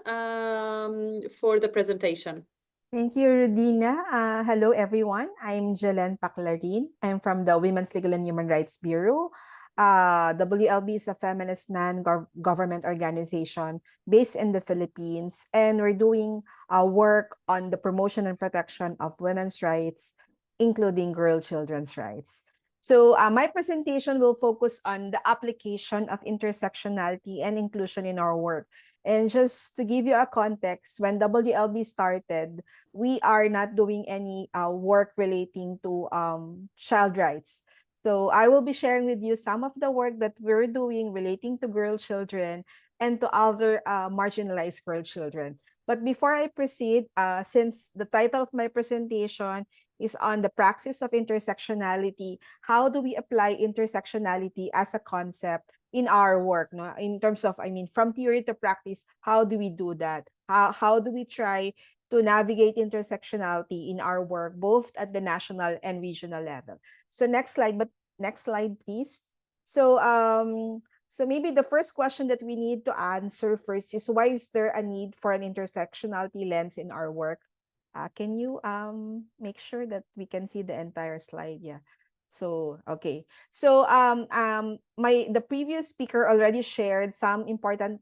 S2: for the presentation.
S6: Thank you, Rudina. Hello, everyone. I'm Jalan Paklarin. I'm from the Women's Legal and Human Rights Bureau. WLB is a feminist non-government organization based in the Philippines, and we're doing work on the promotion and protection of women's rights, including children's rights. So my presentation will focus on the application of intersectionality and inclusion in our work. And just to give you a context, when WLB started, we are not doing any work relating to child rights. So I will be sharing with you some of the work that we're doing relating to girl children and to other marginalized girl children. But before I proceed, since the title of my presentation is on the praxis of intersectionality, how do we apply intersectionality as a concept in our work? No? In terms of, from theory to practice, how do we do that? How do we try to navigate intersectionality in our work, both at the national and regional level? So next slide, please. So maybe the first question that we need to answer first is, why is there a need for an intersectionality lens in our work? Can you make sure that we can see the entire slide? Yeah. So, okay. So, the previous speaker already shared some important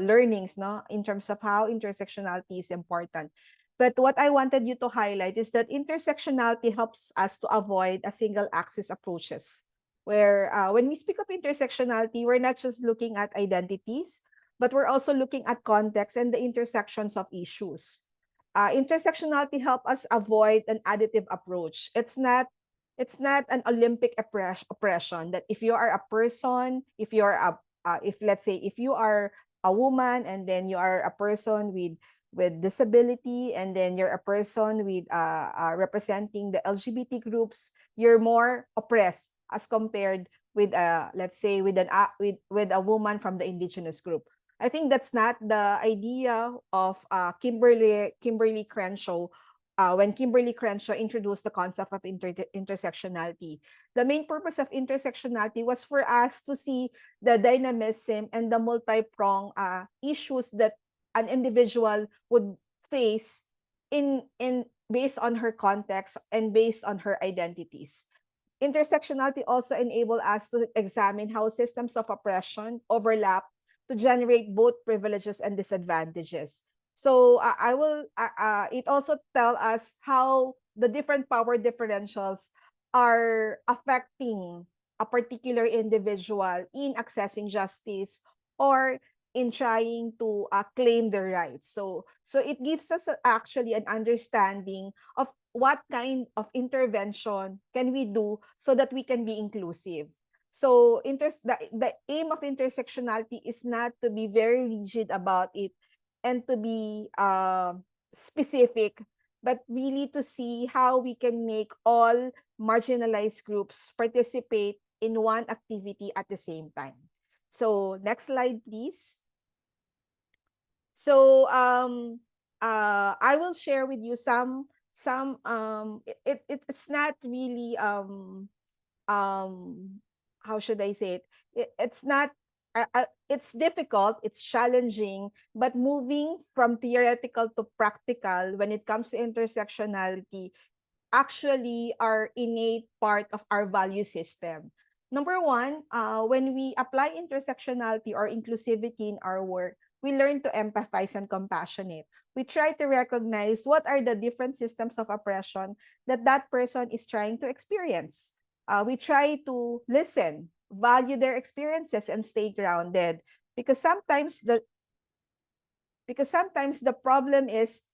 S6: learnings, no, in terms of how intersectionality is important. But what I wanted you to highlight is that intersectionality helps us to avoid a single axis approaches, where when we speak of intersectionality, we're not just looking at identities, but we're also looking at context and the intersections of issues. Intersectionality help us avoid an additive approach. It's not an Olympic oppression that if you are a person, if you're a if let's say if you are a woman and then you are a person with disability and then you're a person with representing the LGBT groups, you're more oppressed as compared with let's say with with a woman from the indigenous group. I think that's not the idea of Kimberly Crenshaw when Kimberly Crenshaw introduced the concept of intersectionality. The main purpose of intersectionality was for us to see the dynamism and the multi-pronged issues that an individual would face in based on her context and based on her identities. Intersectionality also enable us to examine how systems of oppression overlap to generate both privileges and disadvantages. So I will. It also tell us how the different power differentials are affecting a particular individual in accessing justice or in trying to claim their rights. So it gives us actually an understanding of what kind of intervention can we do so that we can be inclusive. So the aim of intersectionality is not to be very rigid about it and to be specific, but really to see how we can make all marginalized groups participate in one activity at the same time. So next slide, please. So I will share with you some it's not really how should I say it? It's not it's difficult, it's challenging, but moving from theoretical to practical when it comes to intersectionality actually are innate part of our value system. Number one, when we apply intersectionality or inclusivity in our work, we learn to empathize and compassionate. We try to recognize what are the different systems of oppression that that person is trying to experience. We try to listen, value their experiences, and stay grounded. Because sometimes the problem is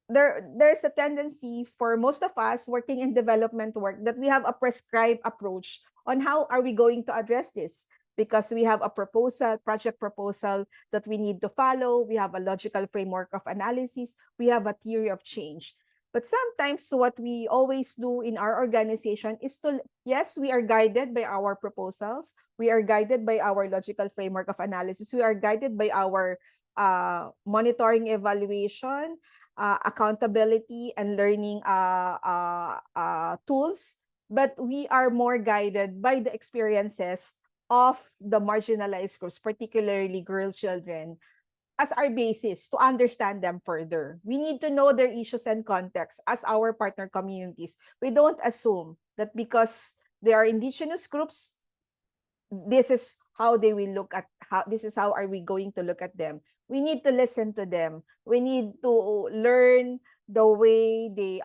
S6: there's a tendency for most of us working in development work that we have a prescribed approach on how are we going to address this, because we have a project proposal that we need to follow, we have a logical framework of analysis, we have a theory of change. But sometimes what we always do in our organization is to, yes, we are guided by our proposals, we are guided by our logical framework of analysis, we are guided by our monitoring, evaluation, accountability, and learning tools, but we are more guided by the experiences of the marginalized groups, particularly girl children, as our basis to understand them further. We need to know their issues and context as our partner communities. We don't assume that because they are indigenous groups, this is how they will look at this is how are we going to look at them. We need to listen to them. We need to learn the way they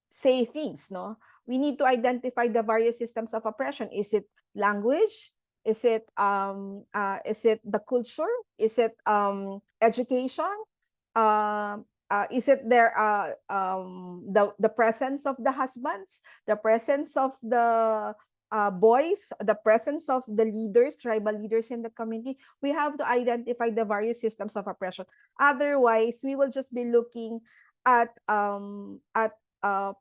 S6: say things, no? We need to identify the various systems of oppression. Is it language? Is it the culture? Is it education? Is it the presence of the husbands, the presence of the boys, the presence of the leaders, tribal leaders in the community? We have to identify the various systems of oppression. Otherwise, we will just be looking at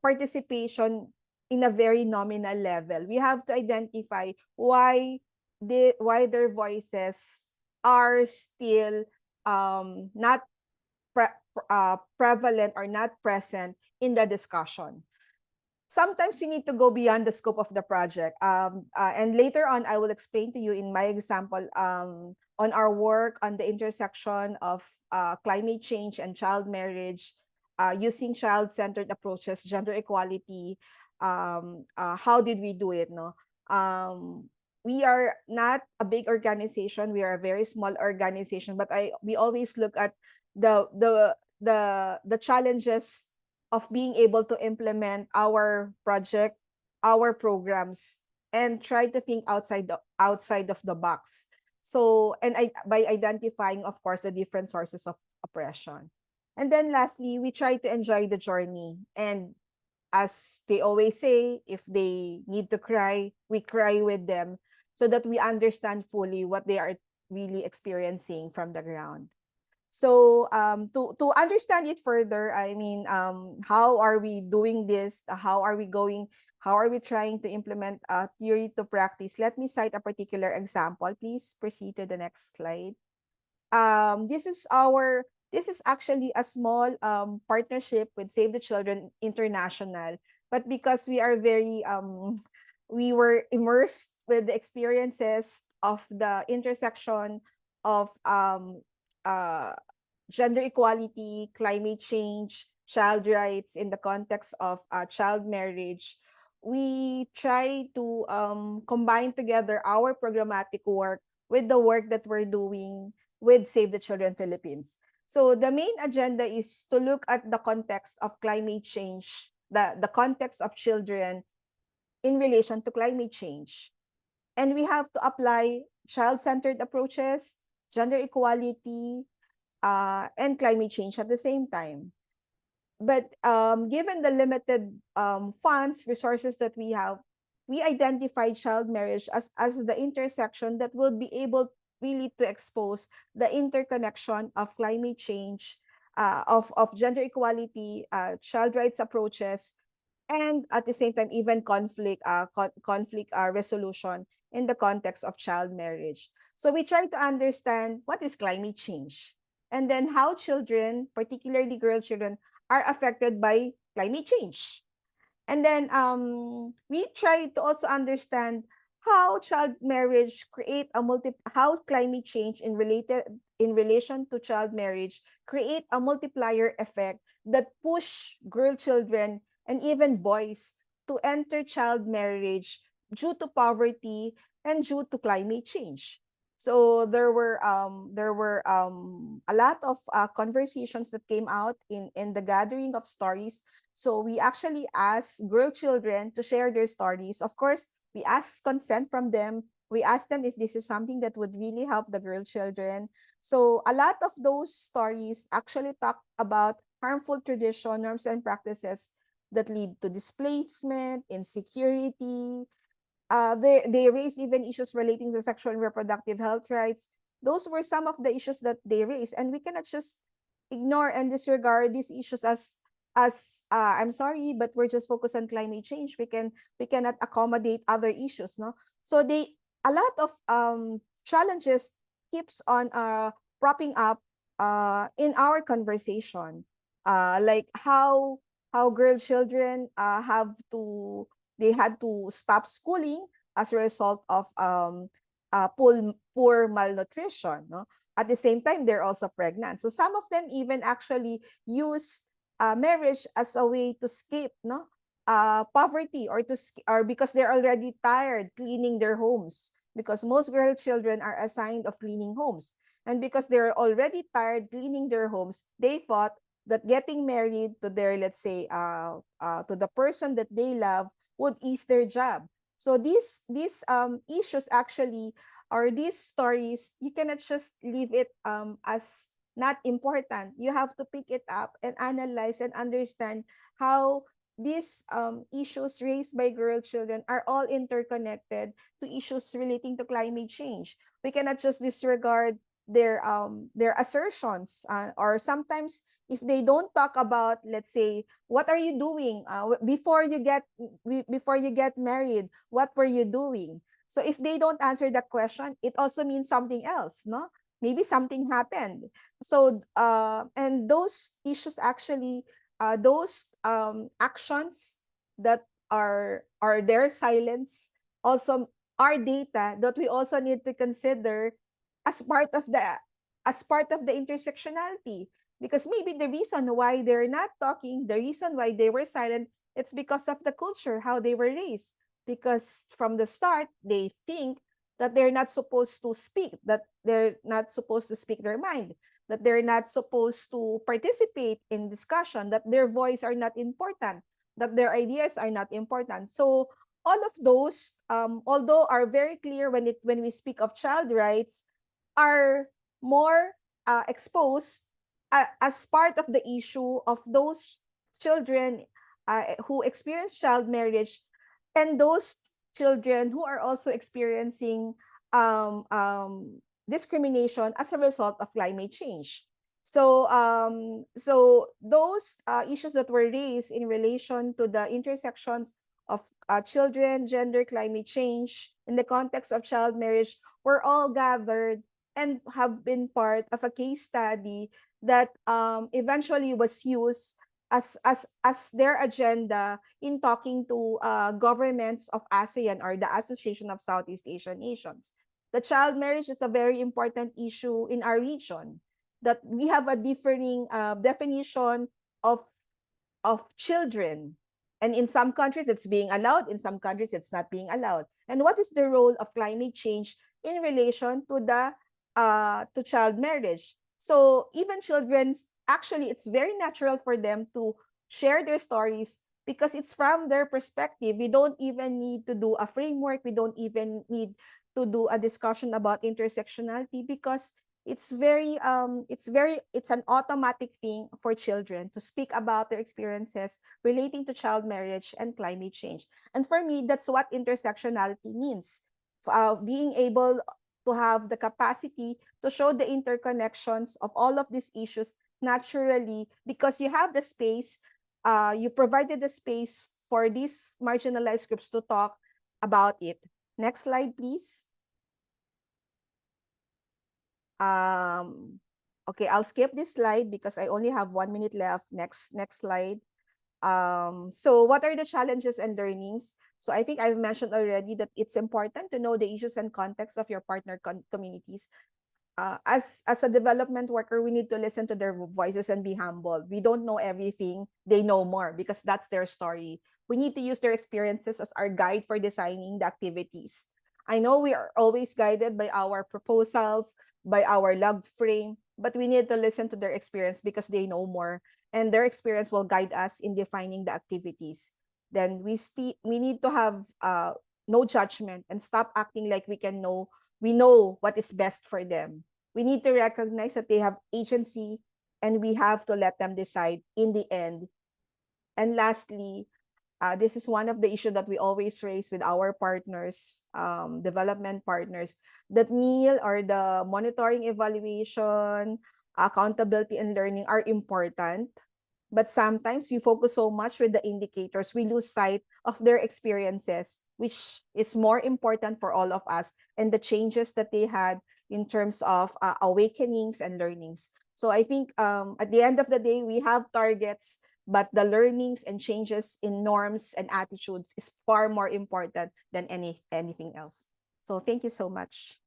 S6: participation in a very nominal level. We have to identify why their voices are still not prevalent or not present in the discussion. Sometimes you need to go beyond the scope of the project. And later on, I will explain to you in my example on our work on the intersection of climate change and child marriage. using child-centered approaches, gender equality. How did we do it? No, we are not a big organization. We are a very small organization, but we always look at the challenges of being able to implement our project, our programs, and try to think outside of the box. So, and by identifying, of course, the different sources of oppression. And then lastly, we try to enjoy the journey. And as they always say, if they need to cry, we cry with them so that we understand fully what they are really experiencing from the ground. So to understand it further, I mean, how are we doing this? How are we trying to implement theory to practice? Let me cite a particular example. Please proceed to the next slide. This is actually a small partnership with Save the Children International, but because we are very we were immersed with the experiences of the intersection of gender equality, climate change, child rights in the context of child marriage. We try to combine together our programmatic work with the work that we're doing with Save the Children Philippines. So the main agenda is to look at the context of climate change, the context of children in relation to climate change. And we have to apply child-centered approaches, gender equality, and climate change at the same time. But given the limited funds, resources that we have, we identify child marriage as the intersection that will be able really to expose the interconnection of climate change, of gender equality, child rights approaches, and at the same time, even conflict resolution in the context of child marriage. So we try to understand what is climate change, and then how children, particularly girl children, are affected by climate change. And then we try to also understand how child marriage how climate change in relation to child marriage create a multiplier effect that push girl children and even boys to enter child marriage due to poverty and due to climate change. So there were a lot of conversations that came out in the gathering of stories. So we actually asked girl children to share their stories. Of course, we asked consent from them. We asked them if this is something that would really help the girl children. So a lot of those stories actually talk about harmful tradition, norms, and practices that lead to displacement, insecurity. They raised even issues relating to sexual and reproductive health rights. Those were some of the issues that they raised, and we cannot just ignore and disregard these issues as I'm sorry, but we're just focused on climate change. We cannot accommodate other issues, no. So a lot of challenges keeps on propping up in our conversation, like how girl children they had to stop schooling as a result of poor malnutrition. No? At the same time, they're also pregnant. So some of them even actually use marriage as a way to escape poverty, or because they're already tired cleaning their homes, because most girl children are assigned of cleaning homes. And because they're already tired cleaning their homes, they thought that getting married to their, let's say, to the person that they love would ease their job. So these issues actually, or these stories, you cannot just leave it as not important. You have to pick it up and analyze and understand how these issues raised by girl children are all interconnected to issues relating to climate change. We cannot just disregard their assertions, or sometimes if they don't talk about, let's say, what are you doing before you get married, what were you doing? So if they don't answer that question, it also means something else, no? Maybe something happened. So and those issues actually, those actions that are their silence also are data that we also need to consider as part of the intersectionality. Because maybe the reason why they're not talking, the reason why they were silent, it's because of the culture, how they were raised. Because from the start, they think that they're not supposed to speak, that they're not supposed to speak their mind, that they're not supposed to participate in discussion, that their voice are not important, that their ideas are not important. So all of those, although are very clear when we speak of child rights, are more exposed as part of the issue of those children who experience child marriage, and those children who are also experiencing discrimination as a result of climate change. So, so those issues that were raised in relation to the intersections of children, gender, climate change in the context of child marriage were all gathered and have been part of a case study that eventually was used as their agenda in talking to governments of ASEAN, or the Association of Southeast Asian Nations. The child marriage is a very important issue in our region, that we have a differing definition of children. And in some countries, it's being allowed. In some countries, it's not being allowed. And what is the role of climate change in relation to the to child marriage? So even children, actually, it's very natural for them to share their stories because it's from their perspective. We don't even need to do a framework. We don't even need to do a discussion about intersectionality, because it's an automatic thing for children to speak about their experiences relating to child marriage and climate change. And for me, that's what intersectionality means. Being able to have the capacity to show the interconnections of all of these issues naturally, because you have the space, you provided the space for these marginalized groups to talk about it. Next slide, please. Okay, I'll skip this slide because I only have 1 minute left. Next slide. So what are the challenges and learnings? So I think I've mentioned already that it's important to know the issues and context of your partner communities. As a development worker, we need to listen to their voices and be humble. We don't know everything. They know more because that's their story. We need to use their experiences as our guide for designing the activities. I know we are always guided by our proposals, by our log frame, but we need to listen to their experience because they know more, and their experience will guide us in defining the activities. Then we need to have no judgment and stop acting like we know what is best for them. We need to recognize that they have agency, and we have to let them decide in the end. And lastly, this is one of the issues that we always raise with our partners, development partners, that meal or the monitoring, evaluation, accountability, and learning are important. But sometimes we focus so much with the indicators, we lose sight of their experiences, which is more important for all of us, and the changes that they had in terms of awakenings and learnings. So I think at the end of the day, we have targets, but the learnings and changes in norms and attitudes is far more important than anything else. So thank you so much.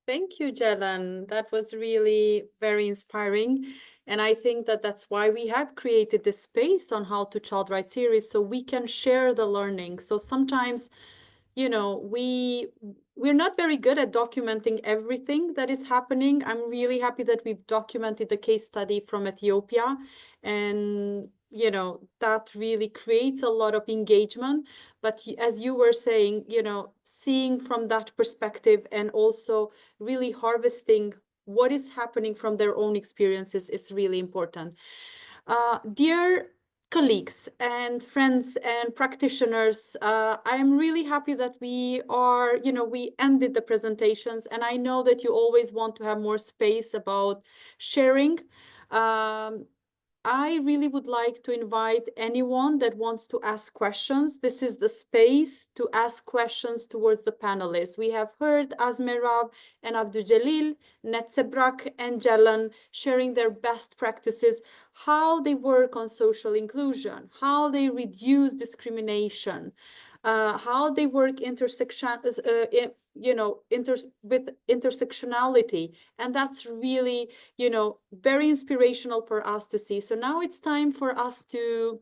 S2: Thank you, Jelan. That was really very inspiring. And I think that that's why we have created this space on How to Child Right series, so we can share the learning. So sometimes, you know, we're not very good at documenting everything that is happening. I'm really happy that we've documented the case study from Ethiopia, and you know, that really creates a lot of engagement. But as you were saying, you know, seeing from that perspective and also really harvesting what is happening from their own experiences is really important. Dear colleagues and friends and practitioners, I am really happy that we ended the presentations, and I know that you always want to have more space about sharing. I really would like to invite anyone that wants to ask questions. This is the space to ask questions towards the panelists. We have heard Azmerab and Abdul Jalil, Netsebrak and Jelan sharing their best practices, how they work on social inclusion, how they reduce discrimination, how they work with intersectionality. And that's really, very inspirational for us to see. So now it's time for us to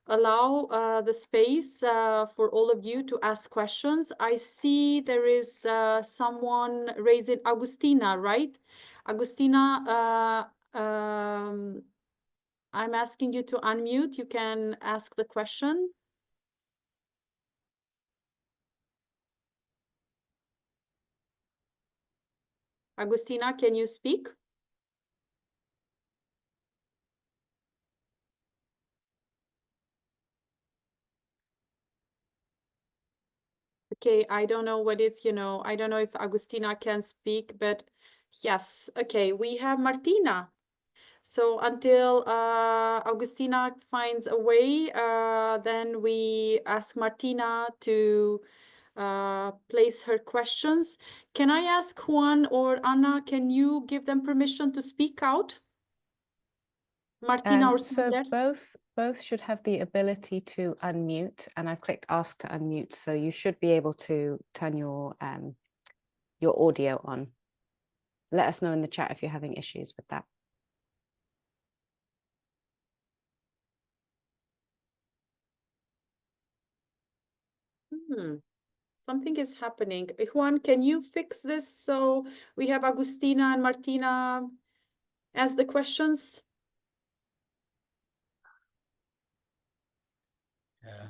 S2: allow the space for all of you to ask questions. I see there is someone raising, Agustina, right? Agustina, I'm asking you to unmute. You can ask the question. Agustina, can you speak? Okay, I don't know what is, I don't know if Agustina can speak, but yes. Okay, we have Martina. So until Agustina finds a way, then we ask Martina to place her questions. Can I ask Juan or Anna, can you give them permission to speak out? Martina or
S1: So
S2: Sander?
S1: both should have the ability to unmute, and I've clicked ask to unmute, so you should be able to turn your audio on. Let us know in the chat if you're having issues with that.
S2: Something is happening. Juan, can you fix this so we have Agustina and Martina ask the questions?
S4: Yeah.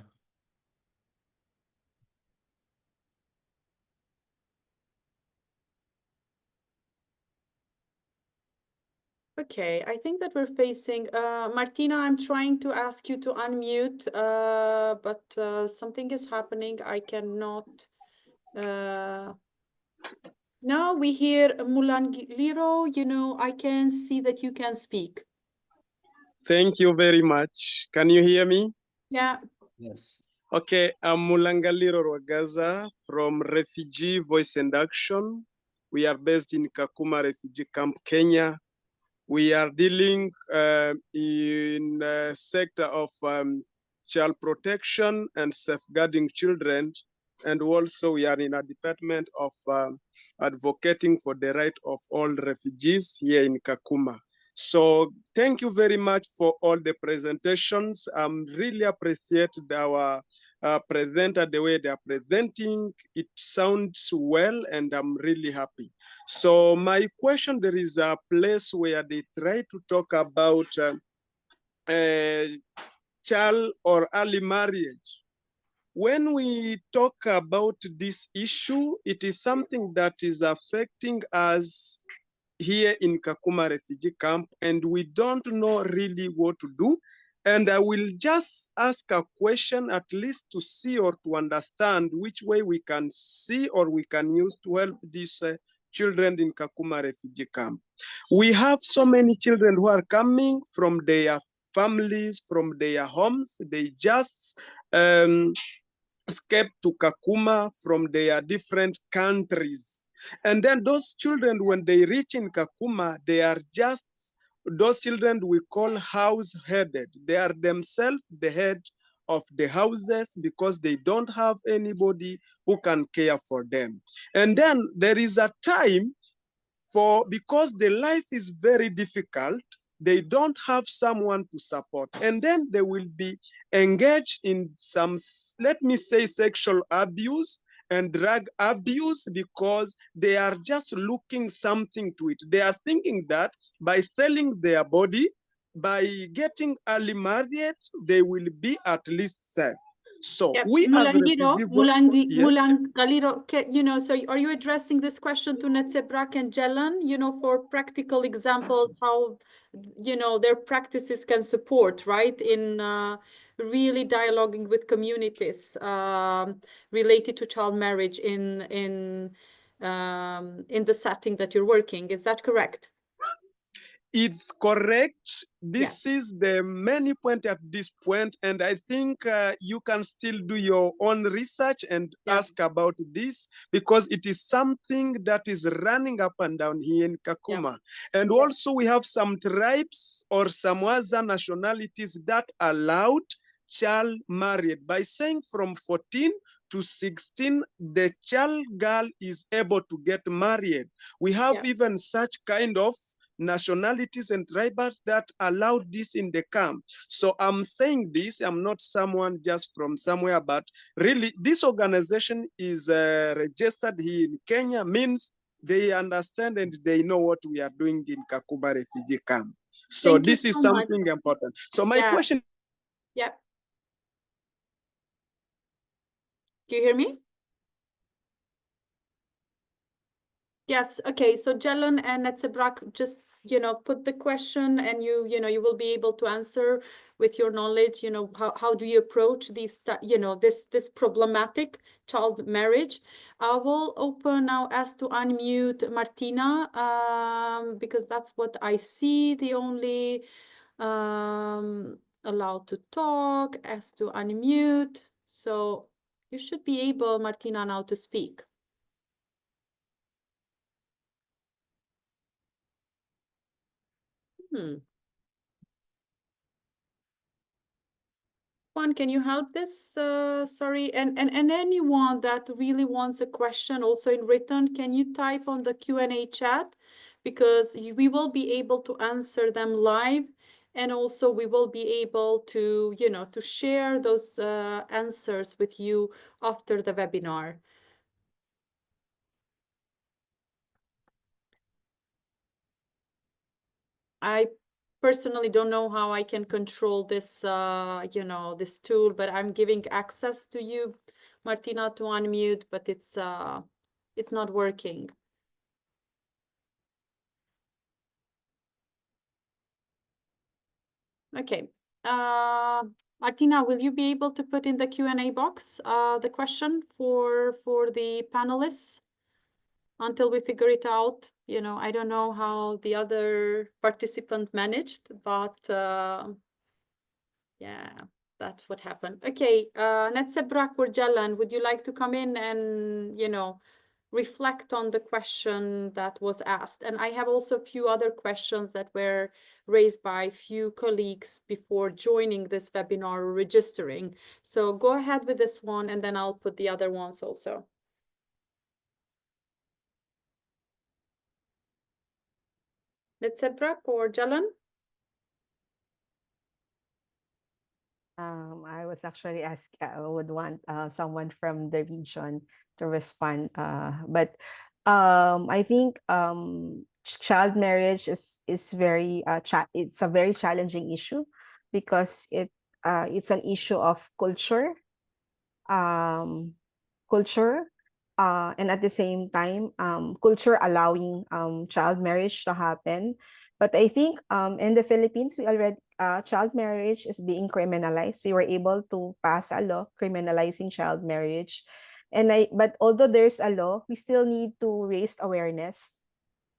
S2: Okay, I think that we're facing, Martina, I'm trying to ask you to unmute, but something is happening. I cannot. Now we hear Mulangiro, I can see that you can speak.
S7: Thank you very much. Can you hear me?
S2: Yeah.
S3: Yes.
S7: Okay, I'm Mulangaliro Rwagaza from Refugee Voice and Action. We are based in Kakuma Refugee Camp, Kenya. We are dealing in the sector of child protection and safeguarding children. And also we are in a department of advocating for the right of all refugees here in Kakuma. So thank you very much for all the presentations. Really appreciate our presenter, the way they are presenting. It sounds well and I'm really happy. So my question, there is a place where they try to talk about child or early marriage. When we talk about this issue, it is something that is affecting us here in Kakuma refugee camp, and we don't know really what to do. And I will just ask a question at least to see or to understand which way we can see or we can use to help these children in Kakuma refugee camp. We have so many children who are coming from their families, from their homes. They just escaped to Kakuma from their different countries. And then those children, when they reach in Kakuma, they are just, those children we call house-headed. They are themselves the head of the houses because they don't have anybody who can care for them. And then there is a time because the life is very difficult, they don't have someone to support. And then they will be engaged in some, let me say, sexual abuse and drug abuse because they are just looking something to it. They are thinking that by selling their body, by getting early married, they will be at least safe. So
S2: Yeah,
S7: we as
S2: Mulangiro,
S7: refugee, yes.
S2: Mulangaliro, so are you addressing this question to Netsebrak and Jelan, for practical examples, how, their practices can support, right, in really dialoguing with communities related to child marriage in the setting that you're working. Is that correct?
S7: It's correct. This is the main point at this point, and I think you can still do your own research and ask about this because it is something that is running up and down here in Kakuma. And also we have some tribes or some other nationalities that allowed child married by saying from 14 to 16, the child girl is able to get married. We have even such kind of nationalities and tribes that allow this in the camp. So I'm saying this, I'm not someone just from somewhere, but really this organization is registered here in Kenya, means they understand and they know what we are doing in Kakuma refugee camp. So
S2: Thank you
S7: this is
S2: so much.
S7: something important. So my question.
S2: Yeah. Do you hear me? Yes. Okay. So Jelen and Netsebrak, just, put the question, and you will be able to answer with your knowledge, how do you approach these, this problematic child marriage. I will open now as to unmute Martina, because that's what I see, the only allowed to talk, as to unmute. So you should be able, Martina, now to speak. Juan, can you help this? Sorry, and anyone that really wants a question also in written, can you type on the Q&A chat? Because we will be able to answer them live, and also we will be able to, to share those answers with you after the webinar. I personally don't know how I can control this, this tool, but I'm giving access to you, Martina, to unmute, but it's not working. Okay. Martina, will you be able to put in the Q&A box the question for the panelists until we figure it out? I don't know how the other participant managed, but yeah, that's what happened. Okay, Netsebrak or Jalan, would you like to come in and, reflect on the question that was asked? And I have also a few other questions that were raised by a few colleagues before joining this webinar or registering. So go ahead with this one, and then I'll put the other ones also. Netsebrak or Jalan?
S6: I was actually asked, I would want someone from the region to respond. But I think child marriage is very it's a very challenging issue, because it's an issue of culture, and at the same time, culture allowing child marriage to happen. But I think in the Philippines, we already child marriage is being criminalized. We were able to pass a law criminalizing child marriage, but although there's a law, we still need to raise awareness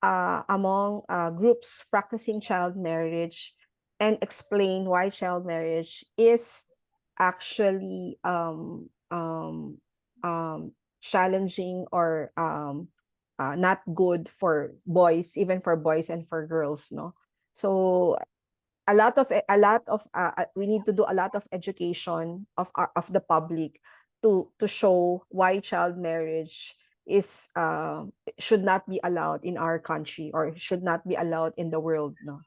S6: among groups practicing child marriage, and explain why child marriage is actually challenging, or not good for boys, even for boys and for girls, no. So we need to do a lot of education of the public to show why child marriage is should not be allowed in our country, or should not be allowed in the world, no.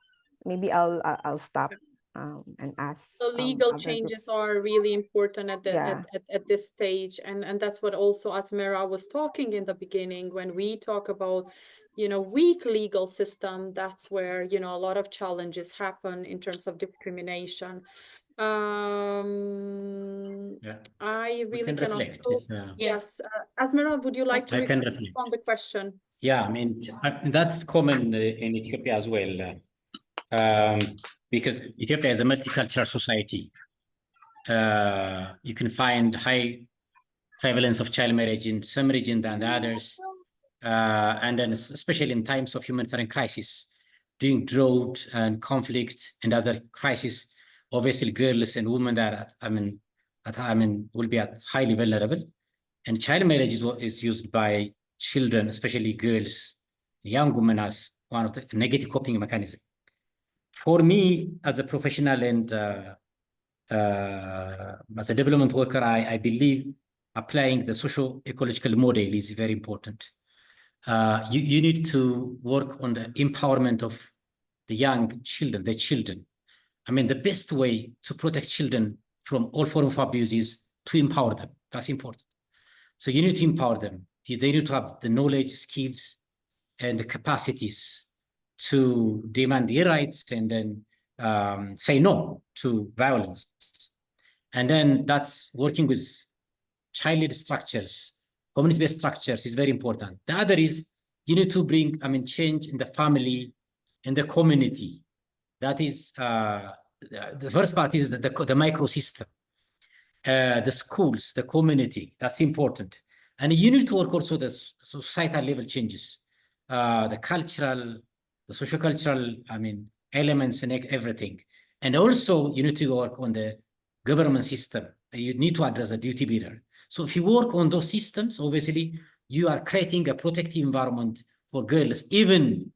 S6: Maybe I'll stop and ask
S2: The legal
S6: other
S2: changes
S6: groups.
S2: are really important at the
S6: Yeah.
S2: at this stage, and that's what also Asmera was talking in the beginning. When we talk about, weak legal system, that's where, a lot of challenges happen in terms of discrimination. I really cannot.
S3: Reflect.
S2: Yes, Asmera, would you like to reflect on the question?
S3: Yeah, I mean, that's common in Ethiopia as well, because Ethiopia is a multicultural society. You can find high prevalence of child marriage in some regions than the others, and then especially in times of humanitarian crisis, during drought and conflict and other crises, obviously girls and women that will be at highly vulnerable, and child marriage is used by children, especially girls, young women, as one of the negative coping mechanism. For me, as a professional and as a development worker, I believe applying the socio-ecological model is very important. You need to work on the empowerment of the young children, the children. I mean, the best way to protect children from all forms of abuse is to empower them. That's important. So you need to empower them. They need to have the knowledge, skills, and the capacities to demand their rights and then say no to violence. And then that's working with child-led structures, community-based structures is very important. The other is you need to bring, change in the family, in the community. That is, the first part is the microsystem, the schools, the community, that's important. And you need to work also the societal level changes, the cultural, the socio-cultural, elements and everything. And also you need to work on the government system. You need to address the duty bearer. So if you work on those systems, obviously you are creating a protective environment for girls, even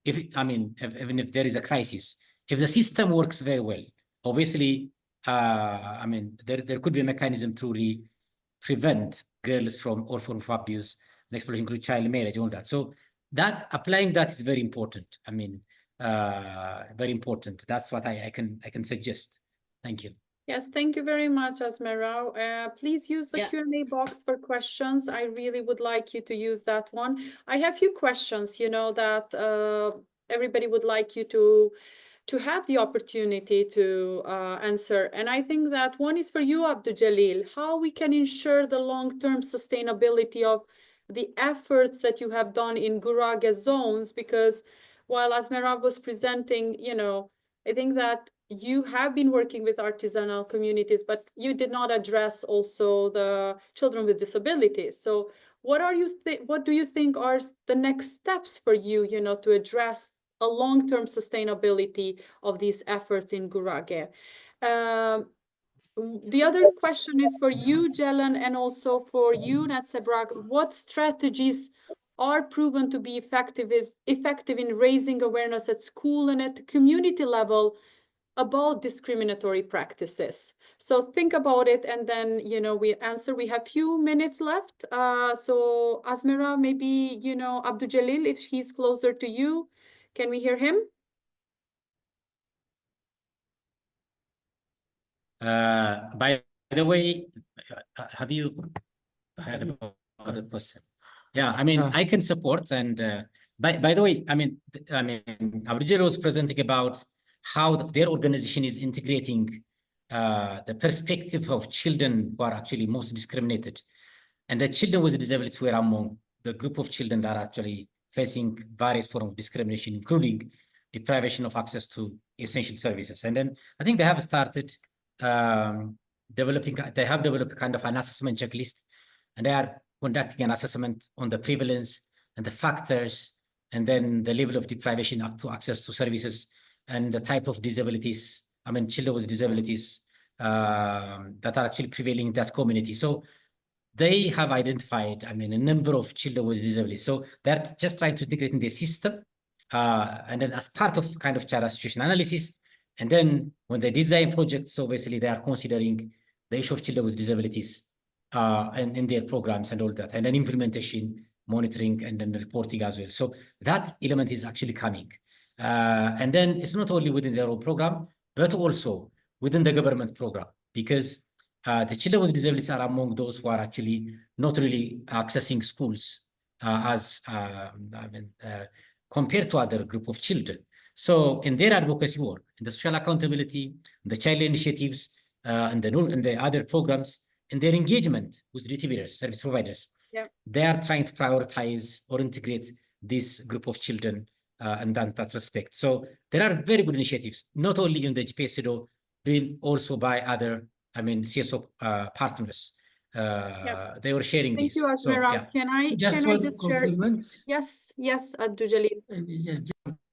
S3: if there is a crisis. If the system works very well, obviously, there could be a mechanism to prevent girls from all forms of abuse and exploitation, including child marriage, all that. So applying that is very important. Very important. That's what I can suggest. Thank you.
S2: Yes, thank you very much, Asmera. Please use the Q&A box for questions. I really would like you to use that one. I have a few questions, that everybody would like you to have the opportunity to answer. And I think that one is for you, Abdul Jalil, how we can ensure the long-term sustainability of the efforts that you have done in Gurage zones, because while Asmera was presenting, I think that you have been working with artisanal communities, but you did not address also the children with disabilities. So what do you think are the next steps for you, to address a long-term sustainability of these efforts in Gurage? The other question is for you, Jelen, and also for you, Natsebrak. What strategies are proven to be effective in raising awareness at school and at the community level about discriminatory practices? So think about it, and then we answer. We have few minutes left. So Asmera, maybe Abdul Jalil, if he's closer to you, can we hear him?
S3: By the way, have you heard about the question? Yeah, I can support. And by the way, Abdul Jalil was presenting about how their organization is integrating the perspective of children who are actually most discriminated. And the children with disabilities were among the group of children that are actually facing various forms of discrimination, including deprivation of access to essential services. And then I think they have started developed kind of an assessment checklist, and they are conducting an assessment on the prevalence and the factors, and then the level of deprivation to access to services, and the type of disabilities, children with disabilities that are actually prevailing in that community. So they have identified, a number of children with disabilities. So they're just trying to integrate in the system, and then as part of kind of child situation analysis. And then when they design projects, so basically they are considering the issue of children with disabilities and in their programs and all that, and then implementation, monitoring, and then reporting as well. So that element is actually coming. And then it's not only within their own program, but also within the government program, because the children with disabilities are among those who are actually not really accessing schools compared to other group of children. So in their advocacy work, in the social accountability, the child initiatives, and the other programs, in their engagement with duty bearers, service providers, they are trying to prioritize or integrate this group of children in that respect. So there are very good initiatives, not only in the GPSO, but also by other, CSO partners. They were sharing
S2: Thank
S3: this.
S2: you, Asmera. Can I just share? Yes, Abdul Jalil.
S4: Yes,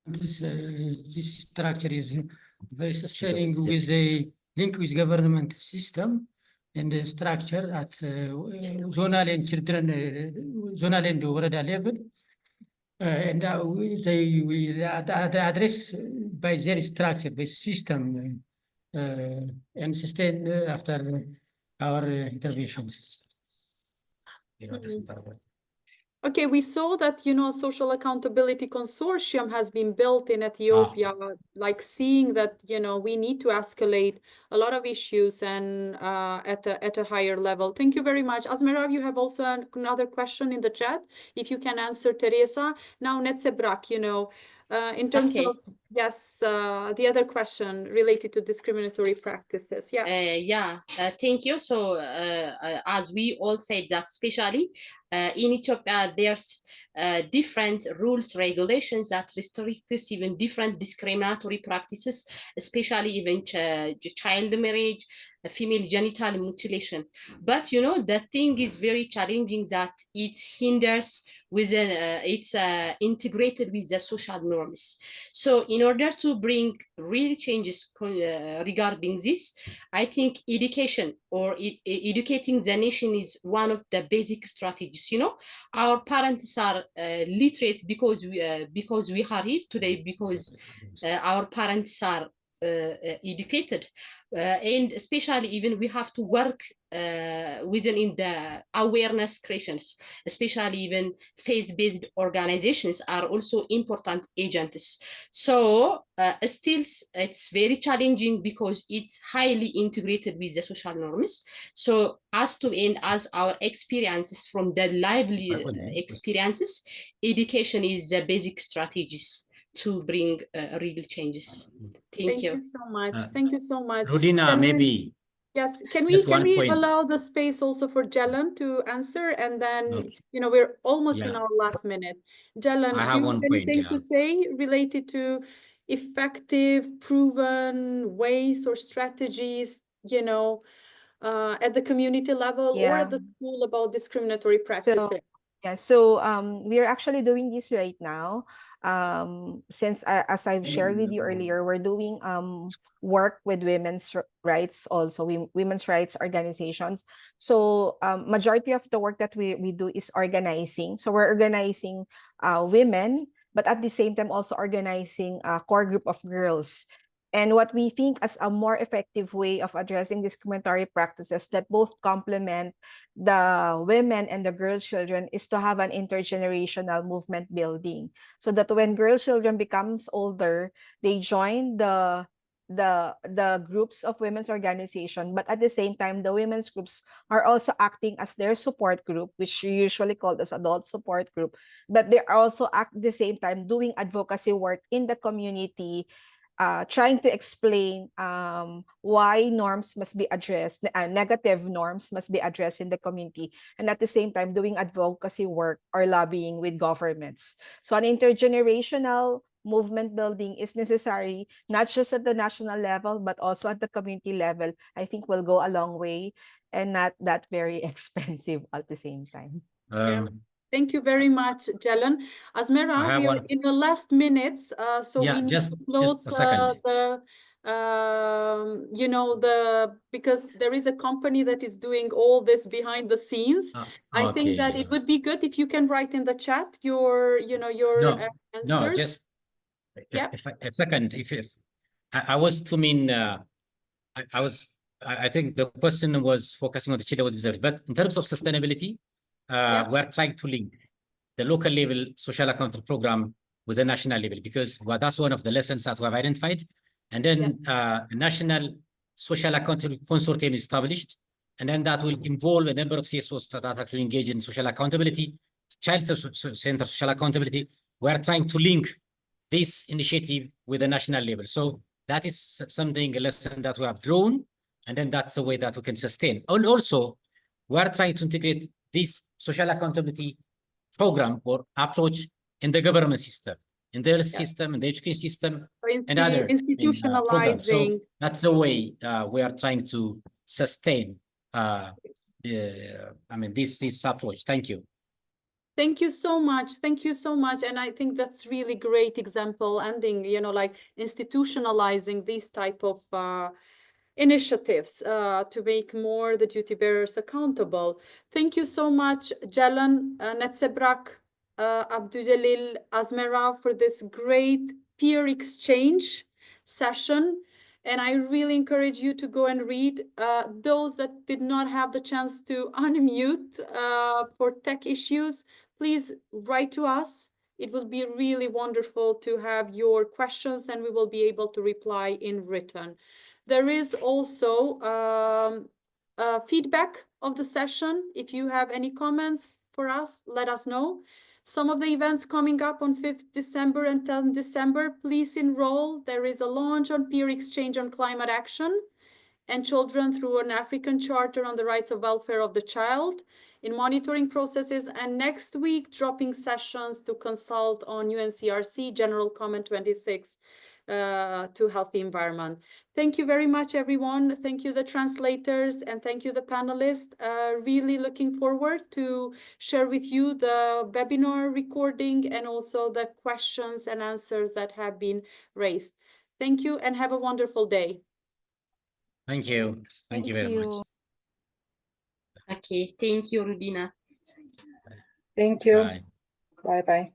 S4: this structure is very sustaining with the link with government system and the structure at zonal and children, zonal and Woreda level. And they will address by their structure, by system, and sustain after our interventions.
S2: Okay, we saw that, you know, social accountability consortium has been built in Ethiopia, like seeing that, you know, we need to escalate a lot of issues and at a higher level. Thank you very much. Asmera, you have also another question in the chat. If you can answer, Teresa. Now, Netsebrak, you know, in terms
S5: Okay.
S2: of, yes, the other question related to discriminatory practices. Yeah.
S5: Thank you. So, as we all said, that especially in Ethiopia, there's different rules, regulations that restrict even different discriminatory practices, especially even child marriage, female genital mutilation. But you know, the thing is very challenging that it hinders within, it's integrated with the social norms. So in order to bring real changes regarding this, I think education or educating the nation is one of the basic strategies. You know, our parents are literate because we are here today, because our parents are educated, and especially even we have to work within in the awareness creations, especially even faith-based organizations are also important agents. So still it's very challenging because it's highly integrated with the social norms. So as to end, as our experiences from the lively experiences, education is the basic strategies to bring real changes. Thank you.
S2: So much. Thank you so much.
S3: Rudina, maybe.
S2: Yes, can
S3: just
S2: we
S3: one point.
S2: allow the space also for Jalan to answer, and then you know, we're almost in our last minute. Jalan, do you have anything to say related to effective, proven ways or strategies, you know, at the community level or at the school about discriminatory practices?
S6: So we are actually doing this right now. Since as I've shared with you earlier, we're doing work with women's rights, also women's rights organizations. So majority of the work that we do is organizing. So we're organizing women, but at the same time also organizing a core group of girls. And what we think as a more effective way of addressing discriminatory practices that both complement the women and the girl children is to have an intergenerational movement building, so that when girl children becomes older, they join the groups of women's organization, but at the same time the women's groups are also acting as their support group, which we usually called as adult support group, but they are also at the same time doing advocacy work in the community, trying to explain why norms must be addressed, negative norms must be addressed in the community, and at the same time doing advocacy work or lobbying with governments. So an intergenerational movement building is necessary, not just at the national level, but also at the community level. I think will go a long way and not that very expensive at the same time.
S2: Thank you very much, Jalan. Asmera, we are in the last minutes, so we need to close you know, because there is a company that is doing all this behind the scenes. I think that it would be good if you can write in the chat your, you know, your answers.
S3: No, just a second. If I was to mean, I think the question was focusing on the children with disabilities, but in terms of sustainability, we're trying to link the local level social accountability program with the national level, because that's one of the lessons that we have identified. And then a national social accountability consortium is established, and then that will involve a number of CSOs that actually engage in social accountability, child center social accountability. We're trying to link this initiative with the national level. So that is something, a lesson that we have drawn, and then that's the way that we can sustain. And also, we're trying to integrate this social accountability program or approach in the government system, in the health system, in the education system, and other programs. So that's the way we are trying to sustain this approach. Thank you.
S2: Thank you so much. Thank you so much. And I think that's really great example, ending, you know, like institutionalizing these type of initiatives to make more the duty bearers accountable. Thank you so much, Jalan, Netsebrak, Abdujalil, Asmera, for this great peer exchange session. And I really encourage you to go and read. Those that did not have the chance to unmute for tech issues, please write to us. It will be really wonderful to have your questions, and we will be able to reply in written. There is also feedback of the session. If you have any comments for us, let us know. Some of the events coming up on 5th December and 10th December, please enroll. There is a launch on peer exchange on climate action and children through an African Charter on the Rights of Welfare of the Child in monitoring processes, and next week dropping sessions to consult on UNCRC General Comment 26 to healthy environment. Thank you very much, everyone. Thank you, the translators, and thank you, the panelists. Really looking forward to share with you the webinar recording and also the questions and answers that have been raised. Thank you and have a wonderful day.
S3: Thank you. Thank you very much.
S5: Okay, thank you, Rudina.
S6: Thank you.
S3: Bye.
S6: Bye-bye.